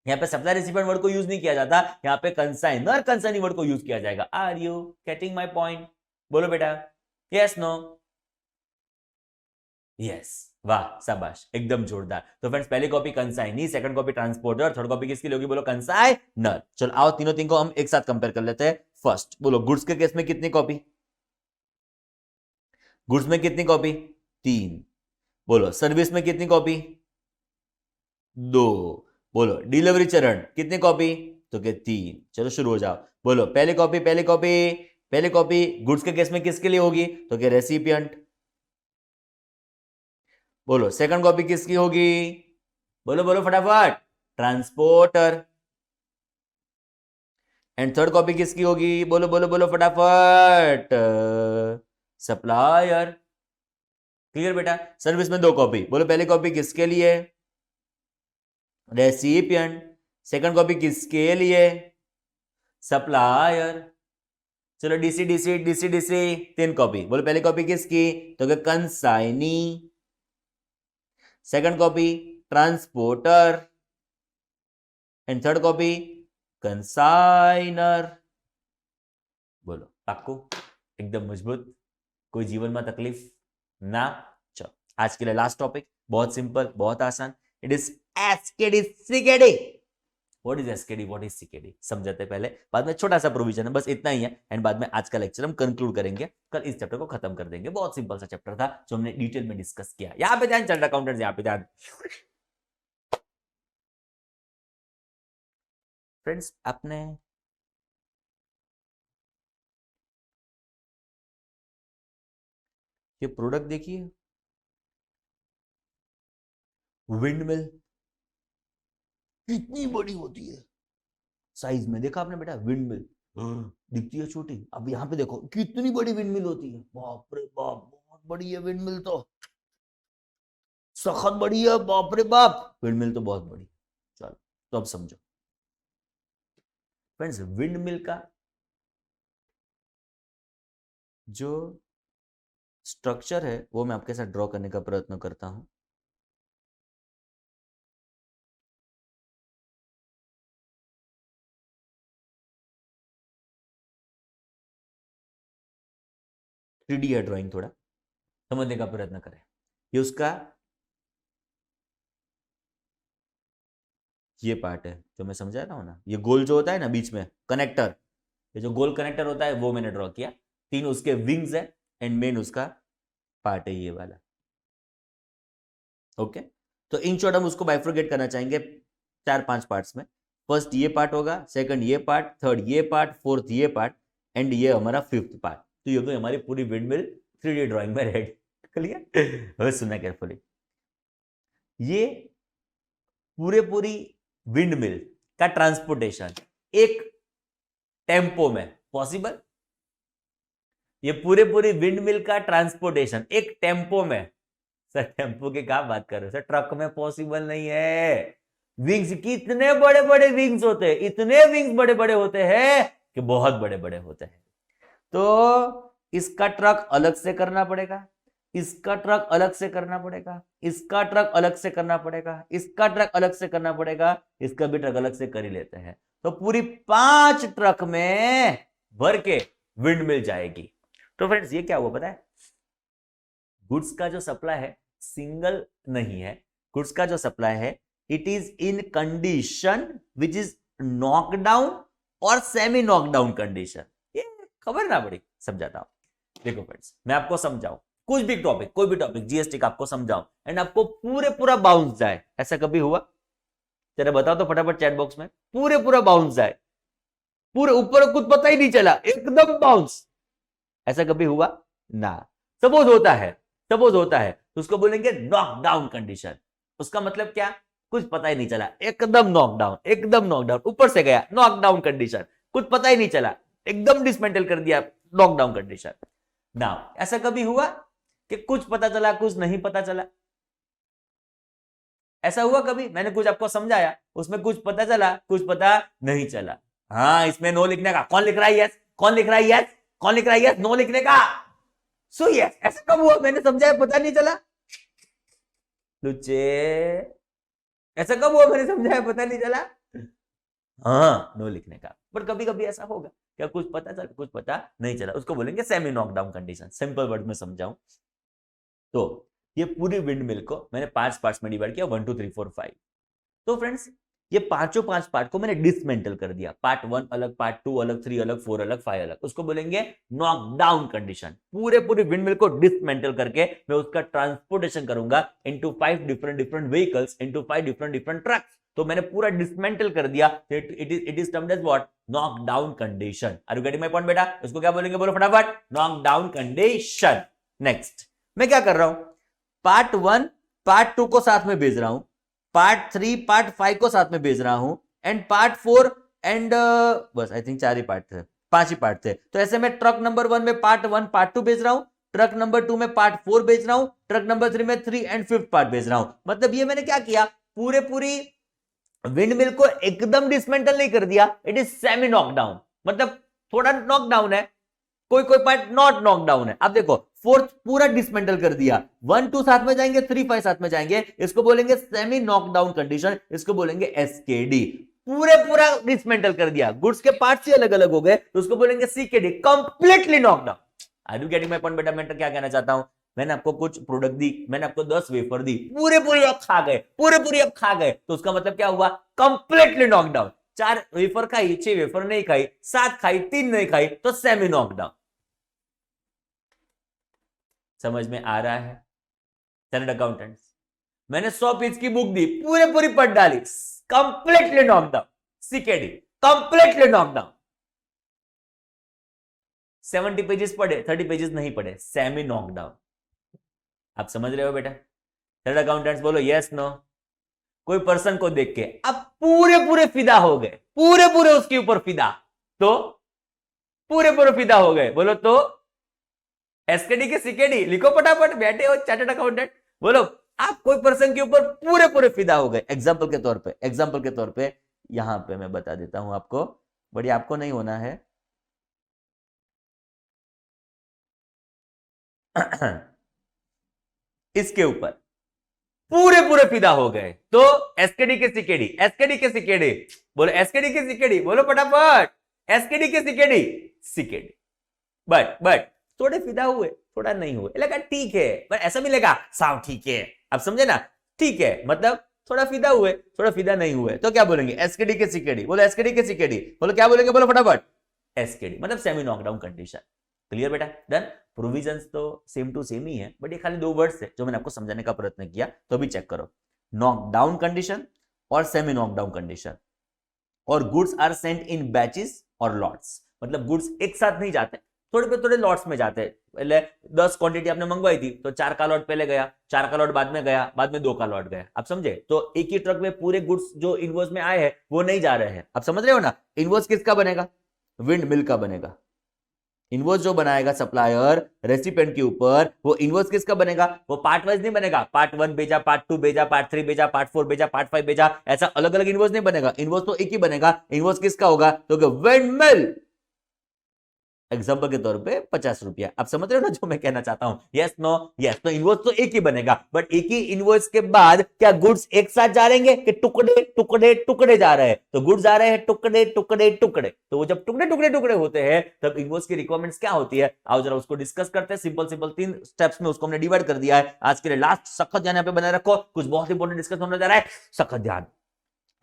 यहां पे सप्लायर रेसिपिएंट वर्ड को यूज नहीं किया जाता, यहां पे कंसाइनर कंसाइनी वर्ड को यूज किया जाएगा। Are you getting my point, बोलो बेटा यस नो, यस, वाह शाबाश एकदम जोरदार। तो फ्रेंड्स पहली copy consignee, second copy transporter, third copy किसकी होगी, बोलो कंसाइनर। चलो आओ तीनों को हम एक साथ कंपेयर कर लेते हैं। फर्स्ट बोलो गुड्स के केस में कितनी कॉपी, गुड्स में कितनी कॉपी, 3। बोलो सर्विस में कितनी कॉपी, 2। बोलो डिलीवरी चरण कितनी कॉपी, तो क्या 3। चलो शुरू हो जाओ, बोलो पहली कॉपी गुड्स के केस में किसके लिए होगी, तो क्या रेसिपिएंट। बोलो सेकंड कॉपी किसकी होगी, बोलो बोलो फटाफट, ट्रांसपोर्टर। एंड थर्ड कॉपी किसकी होगी, बोलो बोलो बोलो फटाफट, सप्लायर। क्लियर बेटा, सर्विस में 2 कॉपी, बोलो पहली कॉपी किसके लिए, रेसिपिएंट। सेकंड कॉपी किसके लिए, सप्लायर। चलो डीसी 3 कॉपी, बोलो पहली कॉपी किसकी, तो consignee. Second copy transporter, and third copy consignor. बोलो पाक्को एकदम मजबूत, कोई जीवन में तकलीफ ना। चलो आज के लिए लास्ट टॉपिक, बहुत सिंपल बहुत आसान, it is SKD CKD. What is SKD, what is CKD समझाते पहले, बाद में छोटा सा प्रोविजन है, बस इतना ही है। एंड बाद में आज का लेक्चर हम कंक्लूड करेंगे, कल इस चैप्टर को खत्म कर देंगे। बहुत सिंपल सा चैप्टर था जो हमने डिटेल में डिस्कस किया। यहां पे ध्यान, चार्टर्ड अकाउंटेंट्स यहां पे ध्यान। फ्रेंड्स आपने ये प्रोडक्ट देखिए, विंडमिल कितनी बड़ी होती है साइज में, देखा आपने बेटा विंडमिल दिखती है छोटी, अब यहाँ पे देखो कितनी बड़ी विंडमिल होती है, बाप रे बाप बहुत बड़ी है विंडमिल, तो सखत बड़ी है, बाप रे बाप विंडमिल तो बहुत बड़ी। चलो तो अब समझो फ्रेंड्स, विंडमिल का जो स्ट्रक्चर है वो मैं आपके साथ ड्रॉ करने का प्रयत्न करता हूं। थ्री डी है ड्रॉइंग, थोड़ा समझने का प्रयत्न करें। ये उसका ये पार्ट है जो मैं समझा रहा हूं ना, ये गोल जो होता है ना बीच में कनेक्टर, ये जो गोल कनेक्टर होता है वो मैंने ड्रॉ किया, तीन उसके विंग्स है एंड मेन उसका पार्ट है ये वाला। ओके, तो इन शॉर्ट हम उसको बाइफ्रोगेट करना चाहेंगे 4-5 पार्ट्स में। फर्स्ट ये पार्ट होगा, सेकंड ये पार्ट, थर्ड ये पार्ट, फोर्थ ये पार्ट एंड ये हमारा फिफ्थ पार्ट। तो ये तो हमारी पूरी विंडमिल 3D ड्राइंग में रेडी। क्लियर? सुनना केयरफुली, ये पूरी विंडमिल का ट्रांसपोर्टेशन एक टेम्पो में पॉसिबल, ये पूरी विंडमिल का ट्रांसपोर्टेशन एक टेम्पो में, सर टेम्पो की क्या बात कर रहे हो सर, ट्रक में पॉसिबल नहीं है। विंग्स कितने बड़े बड़े विंग्स होते हैं, इतने विंग्स बड़े बड़े होते हैं कि बहुत बड़े बड़े होते हैं। तो इसका ट्रक अलग से करना पड़ेगा, इसका ट्रक अलग से करना पड़ेगा, इसका ट्रक अलग से करना पड़ेगा, इसका ट्रक अलग से करना पड़ेगा, इसका भी ट्रक अलग से कर ही लेते हैं। तो पूरी 5 ट्रक में भर के विंड मिल जाएगी। तो फ्रेंड्स ये क्या हुआ पता है, गुड्स का जो सप्लाई है सिंगल नहीं है, गुड्स का जो सप्लाई है it is in condition which is knockdown और सेमी नॉकडाउन कंडीशन। ये खबर ना बड़ी समझाता हूं। देखो फ्रेंड्स मैं आपको समझाऊं, कुछ भी टॉपिक, कोई भी टॉपिक जीएसटी का आपको समझाऊं एंड आपको पूरा बाउंस जाए, ऐसा कभी हुआ? जरा बताओ तो फटाफट चैट बॉक्स में, पूरा बाउंस जाए, पूरे ऊपर कुछ पता ही नहीं चला, एकदम बाउंस, ऐसा कभी हुआ ना? सपोज होता है, सपोज होता है तो उसको बोलेंगे नॉकडाउन कंडीशन। उसका मतलब क्या? कुछ पता ही नहीं चला, एकदम नॉकडाउन, एकदम नॉकडाउन, ऊपर से गया नॉकडाउन कंडीशन, कुछ पता ही नहीं चला, एकदम डिसमेंटल कर दिया, नॉकडाउन कंडीशन। नाउ ऐसा कभी हुआ कि कुछ पता चला कुछ नहीं पता चला? ऐसा हुआ कभी? मैंने कुछ आपको समझाया, उसमें कुछ पता चला कुछ पता नहीं चला। हाँ इसमें नो लिखने का, कौन लिख रहा है यस, कौन लिख रहा है यस, कौन लिख रहा है यस नो लिखने का? सो यस, ऐसा कब हुआ? मैंने समझाया पता नहीं चला? लुच्चे, ऐसा कब हुआ? मैंने समझाया पता नहीं चला? हाँ नो लिखने का। पर कभी कभी ऐसा होगा क्या कुछ पता चला कुछ पता नहीं चला, उसको बोलेंगे semi knockdown condition. Simple word में समझाऊं तो ये पूरी विंडमिल को मैंने 5 पार्ट्स में डिवाइड किया, 1 2 3 4 5। तो फ्रेंड्स ये 5 पार्ट को मैंने डिसमेंटल कर दिया, पार्ट 1 अलग, पार्ट 2 अलग, 3 अलग, 4 अलग, 5 अलग, उसको बोलेंगे नॉकडाउन कंडीशन। पूरे विंडमिल को डिसमेंटल करके मैं उसका ट्रांसपोर्टेशन करूंगा into 5 different vehicles, into 5 different trucks. तो मैंने पूरा डिसमेंटल कर दिया, it is termed as what? Knockdown condition. Are you getting my point बेटा? इसको क्या बोलेंगे बोलो फटाफट? Knockdown condition. नेक्स्ट मैं क्या कर रहा हूं, पार्ट 1 पार्ट 2 को साथ में भेज रहा हूं, पार्ट 3 पार्ट 5 को साथ में भेज रहा हूं एंड पार्ट 4 एंड बस आई थिंक 4 ही पार्ट थे, 5 ही पार्ट थे। तो ऐसे में ट्रक नंबर 1 में पार्ट 1 पार्ट 2 भेज रहा हूं, ट्रक नंबर 2 में पार्ट 4 भेज रहा हूं, ट्रक नंबर 3 में 3 एंड 5th पार्ट भेज रहा हूं। मतलब ये मैंने क्या किया, पूरी विंडमिल को एकदम डिसमेंटल नहीं कर दिया, इट इज सेमी नॉकडाउन, मतलब थोड़ा नॉकडाउन है, कोई पार्ट नॉट नॉकडाउन है। अब देखो 4th पूरा डिसमेंटल कर दिया, 1 2 साथ में जाएंगे, 3 5 साथ में जाएंगे, इसको बोलेंगे सेमी नॉकडाउन कंडीशन, इसको बोलेंगे एसकेडी। पूरा डिसमेंटल कर दिया, गुड्स के पार्ट्स ही अलग अलग हो गए, तो उसको बोलेंगे CKD, completely knockdown. Are you getting my point बेटा? मैं क्या कहना चाहता हूं, मैंने आपको कुछ प्रोडक्ट दी, मैंने आपको 10 वेफर दी, पूरी आप खा गए, पूरी आप खा गए, तो उसका मतलब क्या हुआ? Completely knockdown. 4 वेफर खाई, 6 वेफर नहीं खाई, 7 खाई, 3 नहीं खाई, तो सेमी नॉकडाउन। समझ में आ रहा है चार्टर्ड अकाउंटेंट्स? मैंने 100 पेज की बुक दी, पूरी पढ़ डाली, completely knockdown, CKD, completely knockdown. 70 pages पढ़े, 30 पेजेस नहीं पढ़े, सेमी नॉकडाउन। आप समझ रहे हो बेटा? थर्ड अकाउंटेंट्स बोलो यस नो। कोई पर्सन को देख के अब पूरे पूरे फिदा हो गए, पूरे पूरे उसके ऊपर फिदा, तो पूरे पूरे फिदा हो गए, बोलो तो एसकेडी के सीकेडी लिखो फटाफट, बैठे हो चार्टर्ड अकाउंटेंट, बोलो आप कोई पर्सन के ऊपर पूरे पूरे फिदा हो गए। एग्जाम्पल के तौर पे यहां पे मैं बता देता हूं आपको, बड़ी आपको नहीं होना है। इसके ऊपर पूरे पूरे फिदा हो गए, तो एसकेडी के सीकेडी, एसकेडी के सीकेडी, बोलो एसकेडी के सीकेडी, बोलो फटाफट, एसकेडी के सीकेडी, सीकेडी। बट थोड़े फिदा हुए, थोड़ा नहीं हुए, लगा ठीक है, पर ऐसा भी लगा साव ठीक है, आप समझे ना, ठीक है, मतलब थोड़ा फिदा हुए, थोड़ा फिदा नहीं हुए, तो क्या बोलेंगे? एसकेडी के सीकेडी, बोलो एसकेडी के सीकेडी, बोलो क्या बोलेंगे? बोलो फटाफट एसकेडी, मतलब सेमी नॉकडाउन कंडीशन। क्लियर बेटा? डन। प्रोविजंस तो सेम टू सेम ही है, बट ये खाली दो वर्ड्स है जो मैंने आपको समझाने का प्रयत्न किया, तो अभी चेक करो। नॉकडाउन कंडीशन और सेमी नॉकडाउन कंडीशन। और goods are sent in batches और लॉट्स, मतलब गुड्स एक साथ नहीं जाते, थोड़े पे थोड़े लॉट्स में जाते हैं। पहले 10 क्वांटिटी आपने मंगवाई थी, तो 4 का लॉट पहले गया, 4 का लॉट बाद में गया, बाद में 2 का लॉट गया, आप समझे? तो एक ही ट्रक में पूरे गुड्स जो इनवॉइस में आए हैं वो नहीं जा रहे हैं, आप समझ रहे हो ना? इनवॉइस किसका बनेगा? विंड मिल का बनेगा। इनवॉइस जो बनाएगा सप्लायर रेसिपिएंट के ऊपर, वो इनवॉइस किसका बनेगा? वो पार्ट वाइज नहीं बनेगा, पार्ट 1 भेजा, पार्ट 2 भेजा, पार्ट 3 भेजा, पार्ट 4 भेजा, पार्ट 5 भेजा, ऐसा अलग अलग इनवॉइस नहीं बनेगा। इनवॉइस तो एक ही बनेगा। इनवॉइस किसका होगा? तो विंड मिल। एग्जाम्पल के तौर पे 50 रुपया, आप समझ रहे हो ना जो मैं कहना चाहता हूं? Yes no? यस। तो इनवॉइस तो एक ही बनेगा, बट एक ही इनवॉइस के बाद क्या गुड्स एक साथ जा रहे हैं कि टुकड़े टुकड़े टुकड़े जा रहे हैं? तो गुड्स जा रहे हैं टुकड़े टुकड़े टुकड़े, तो वो जब टुकड़े टुकड़े टुकड़े होते हैं तब इनवॉइस की रिक्वायरमेंट्स क्या होती है? आओ जरा उसको डिस्कस करते हैं। सिंपल सिंपल 3 स्टेप्स में उसको हमने डिवाइड कर दिया है। आज के लिए लास्ट सख्त ध्यान यहाँ पे बनाए रखो, कुछ बहुत इंपॉर्टेंट डिस्कस होने जा रहा है, सख्त ध्यान।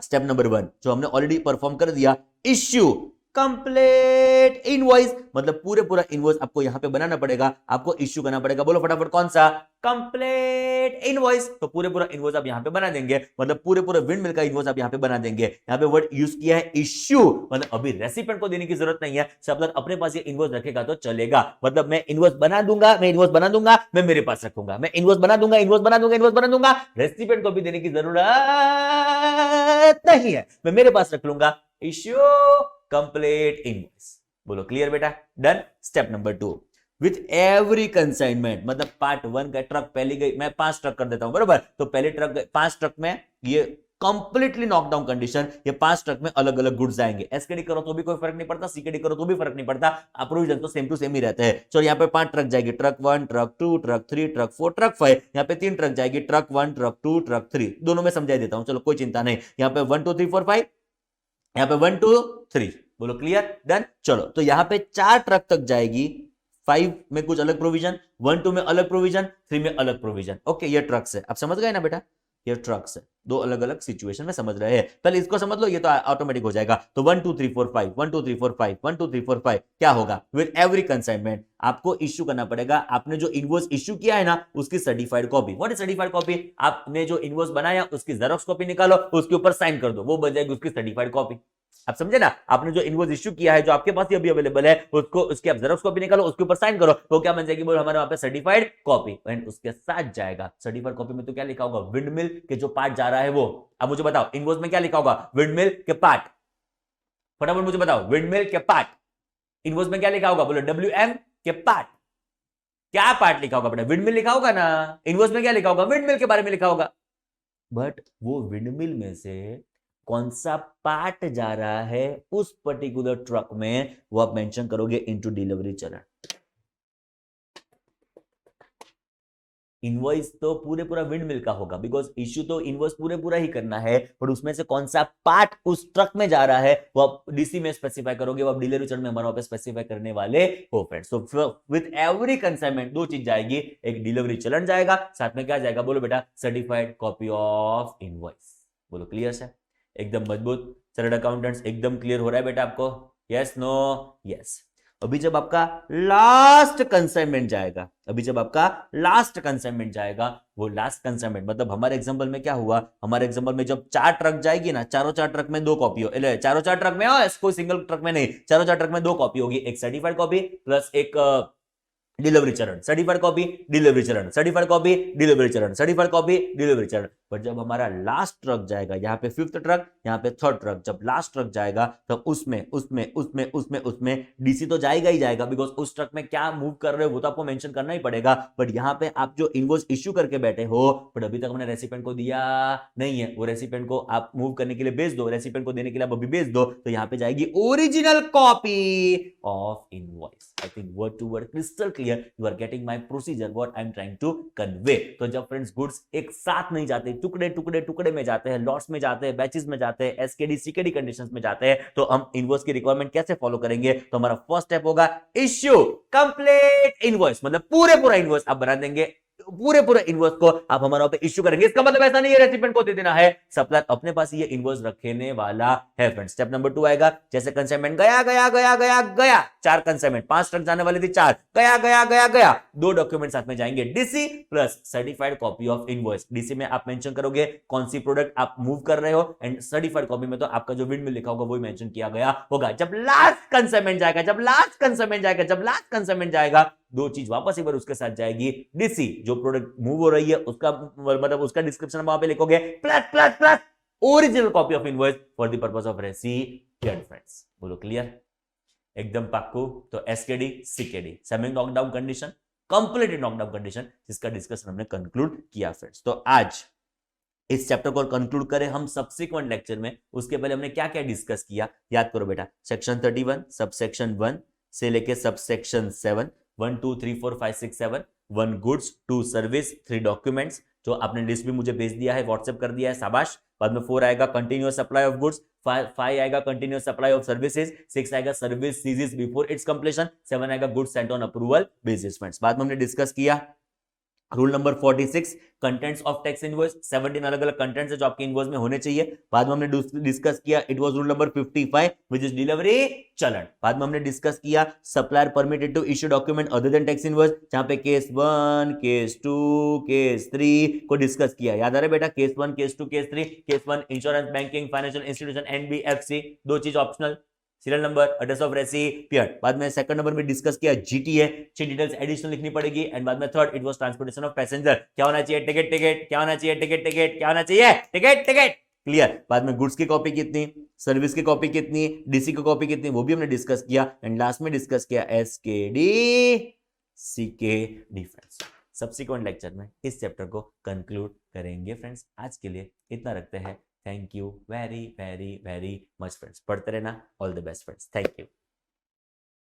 स्टेप नंबर 1 जो हमने ऑलरेडी परफॉर्म कर दिया, इश्यू कंप्लीट इनवॉइस, मतलब पूरे पूरा इनवॉइस आपको यहां पे बनाना पड़ेगा, आपको इश्यू करना पड़ेगा। बोलो फटाफट कौन सा? Complete invoice. तो पूरे पूरा इनवॉइस आप यहां पे बना देंगे, मतलब पूरे पूरे विंड मिल का इनवॉइस आप यहां पे बना देंगे। यहां पे वर्ड यूज किया है इश्यू, मतलब अभी रेसिपिएंट को देने की जरूरत नहीं है, सब लोग अपने पास ये इनवॉइस रखेगा तो चलेगा। मतलब मैं इनवॉइस बना दूंगा, मैं मेरे पास रखूंगा, मैं इनवॉइस बना दूंगा, रेसिपिएंट को भी देने की जरूरत नहीं है, मैं मेरे पास रख लूंगा। Issue complete invoice. बोलो क्लियर बेटा? Done. Step number 2 with every consignment, मतलब पार्ट 1 का ट्रक पहली गई, मैं 5 ट्रक कर देता हूं बराबर, तो पहले ट्रक 5 ट्रक में ये कंप्लीटली नॉकडाउन कंडीशन, ये 5 ट्रक में अलग अलग गुड्स जाएंगे। एसकेडी करो तो भी कोई फर्क नहीं पड़ता, सीकेडी करो तो भी फर्क नहीं पड़ता, प्रोविजन तो सेम टू सेम ही रहते हैं। चलो यहाँ पे 5 ट्रक जाएगी, truck 1, truck 2, truck 3, truck 4, truck 5। यहाँ पे 3 ट्रक जाएगी, ट्रक 1, ट्रक 2, ट्रक 3, दोनों में समझा देता हूं, चलो कोई चिंता नहीं। यहाँ पे 1 2 3 4 5, यहाँ पे 1 2 3, बोलो क्लियर? डन। चलो तो यहाँ पे 4 ट्रक तक जाएगी, 5 में कुछ अलग प्रोविजन, 1 2 में अलग प्रोविजन, 3 में अलग प्रोविजन। ओके, ये ट्रक्स है, आप समझ गए ना बेटा? ये ट्रक्स है, दो अलग अलग सिचुएशन में समझ रहे हैं। पहले इसको समझ लो, ये तो ऑटोमेटिक हो जाएगा। तो 1 2 3 4 5, 1 2 3 4 5, 1 2 3 4 5 क्या होगा? विद एवरी कंसाइनमेंट आपको इश्यू करना पड़ेगा, आपने जो इनवॉइस इश्यू किया है ना उसकी certified copy. What is certified copy? आपने जो इनवॉइस बनाया उसकी जेरॉक्स कॉपी निकालो, उसके ऊपर साइन कर दो, वो बन जाएगी उसकी सर्टिफाइड कॉपी। आप समझे ना? आपने जो इनवॉइस इश्यू किया है, जो आपके पास अभी अवेलेबल है, उसको उसकी आप जेरॉक्स कॉपी निकालो, उसके ऊपर साइन करो, वो क्या बन जाएगी? बोलो हमारे वहां पे सर्टिफाइड कॉपी। एंड उसके साथ जाएगा सर्टिफाइड कॉपी में तो क्या लिखा होगा? विंडमिल के जो पार्ट जा रहा है वो। अब मुझे बताओ इनवॉइस में क्या लिखा होगा? विंडमिल के पार्ट। फटाफट मुझे बताओ, विंडमिल के पार्ट इनवॉइस में क्या लिखा होगा? बोलो WM के पार्ट। क्या पार्ट लिखा होगा बेटा? विंडमिल लिखा होगा ना। इनवॉइस में क्या लिखा होगा? विंडमिल के बारे में लिखा होगा। बट वो विंडमिल में से कौन सा पार्ट जा रहा है उस पर्टिकुलर ट्रक में, वो आप मेंशन करोगे इनटू डिलीवरी चरण। इनवॉइस तो पूरे पूरा विंड मिल का होगा, बिकॉज इश्यू तो इनवॉइस पूरे पूरा ही करना है, पर उसमें से कौन सा पार्ट उस ट्रक में जा रहा है वो आप डीसी में स्पेसिफाई करोगे, वो आप डिलीवरी चरण में हमारे वहां पे स्पेसिफाई करने वाले हो friends. So with every consignment दो चीज जाएगी, एक डिलीवरी चलन जाएगा, साथ में क्या जाएगा? बोलो बेटा, सर्टिफाइड कॉपी ऑफ इनवॉइस। बोलो क्लियर है? एकदम मजबूत चार्टर्ड अकाउंटेंट्स, एकदम क्लियर हो रहा है बेटा आपको? Yes no? यस। अभी जब आपका लास्ट कंसाइनमेंट जाएगा, अभी जब आपका लास्ट कंसाइनमेंट जाएगा, वो लास्ट कंसाइनमेंट मतलब हमारे एग्जांपल में क्या हुआ, हमारे एग्जांपल में जब 4 ट्रक जाएगी ना, चारों 4 ट्रक में 2 कॉपी हो, चारों 4 ट्रक में हो, कोई सिंगल ट्रक में नहीं, चारों 4 ट्रक में 2 कॉपी होगी, एक सर्टिफाइड कॉपी प्लस एक डिलीवरी चरण, सर्टिफाइड कॉपी डिलीवरी चरण, सर्टिफाइड कॉपी डिलीवरी चरण, सर्टिफाइड कॉपी डिलीवरी चरण। पर जब हमारा लास्ट ट्रक जाएगा, यहाँ पे 5th ट्रक, यहाँ पे 3rd ट्रक, जब लास्ट ट्रक जाएगा तब उसमें डीसी तो जाएगा ही जाएगा, बिकॉज उस ट्रक में क्या मूव कर रहे हो वो तो आपको मेंशन करना ही पड़ेगा। बट यहाँ पे आप जो इनवॉइस इश्यू करके बैठे हो, बट अभी तक हमने रेसिपेंट को दिया नहीं है, वो रेसिपेंट को आप मूव करने के लिए भेज दो, रेसिपेंट को देने के लिए आप अभी भेज दो, तो यहाँ पे जाएगी original copy of invoice. I think word to word crystal clear, you are getting my procedure what I am trying to convey. तो जब फ्रेंड्स गुड्स एक साथ नहीं जाते, टुकड़े टुकड़े टुकड़े में जाते हैं, लॉट्स में जाते हैं, बैचेस में जाते हैं, एसकेडी सीकेडी कंडीशंस में जाते हैं, तो हम इनवॉइस की रिक्वायरमेंट कैसे फॉलो करेंगे? तो हमारा फर्स्ट स्टेप होगा इश्यू कंप्लीट इनवॉइस, मतलब पूरा इनवॉइस आप बना देंगे, पूरे इनवॉइस को आप हमारा पे इश्यू करेंगे। इसका मतलब ऐसा नहीं है रेसिपिएंट को दे देना है, सप्लायर अपने पास ये इनवॉइस रखने वाला है फ्रेंड्स। स्टेप नंबर 2 आएगा, जैसे कंसाइनमेंट गया 4 कंसाइनमेंट, 5 ट्रक जाने वाले थे, 4 गया 2 डॉक्यूमेंट साथ में जाएंगे, DC plus certified copy of invoice. DC में आप मेंशन करोगे कौन सी प्रोडक्ट आप मूव कर रहे हो, एंड सर्टिफाइड कॉपी में तो आपका जो विंड मिल लिखा होगा वो मेंशन किया गया होगा। जब लास्ट कंसाइनमेंट जाएगा, 2 चीज वापस एक बार उसके साथ जाएगी, डीसी जो प्रोडक्ट मूव हो रही है उसका मतलब उसका डिस्क्रिप्शन वहां पे लिखोगे, plus original copy of invoice for the purpose of recipient. Friends बोलो क्लियर, एकदम पक्कू। तो SKD CKD semi knockdown condition, complete knockdown condition, जिसका डिस्कशन हमने कंक्लूड किया फ्रेंड्स। तो आज इस चैप्टर को कंक्लूड करें हम सब्सिक्वेंट लेक्चर में, उसके पहले हमने क्या क्या डिस्कस किया याद करो बेटा। सेक्शन 31 सबसेक्शन 1 से लेके सबसेक्शन 7, 1 2 3 4 5 6 7, 1 गुड्स, 2 सर्विस, 3 डॉक्यूमेंट्स, जो आपने लिस्ट भी मुझे भेज दिया है, व्हाट्सएप कर दिया है, शाबाश। बाद में 4 आएगा कंटिन्यूअस सप्लाई ऑफ गुड्स, 5 आएगा कंटिन्यूअस सप्लाई ऑफ सर्विसेज, 6 आएगा service ceases before its completion, 7 आएगा goods sent on approval basis. Friends बाद में हमने डिस्कस किया rule number 46 contents of tax invoice, 17 अलग अलग कंटेंट्स है जो आपके इनवॉइस में होने चाहिए। बाद में हमने डिस्कस किया it was rule number 55 which is delivery challan. बाद में हमने डिस्कस किया supplier permitted to issue document other than tax invoice, जहां पे केस 1 केस 2 केस 3 को डिस्कस किया। याद आ रहा है बेटा, case 1 case 2 case 3। Case 1 insurance banking financial institution NBFC, 2 चीज optional, serial number, address of recipient. बाद में सेकंड नंबर में डिस्कस किया जीटीए, ची डिटेल्स एडिशनल लिखनी पड़ेगी। एंड बाद में third it was transportation of passenger, क्या होना चाहिए टिकट, क्या होना चाहिए टिकट, क्या होना चाहिए टिकट। क्लियर। बाद में गुड्स की कॉपी कितनी, सर्विस की कॉपी कितनी, डीसी की कॉपी कितनी, वो भी हमने डिस्कस किया। एंड लास्ट में डिस्कस किया SKD CKD. Friends subsequent lecture में इस चैप्टर को कंक्लूड करेंगे। फ्रेंड्स आज के लिए इतना रखते हैं। Thank you very very very much friends, पढ़ते रहना। All the best friends, thank you.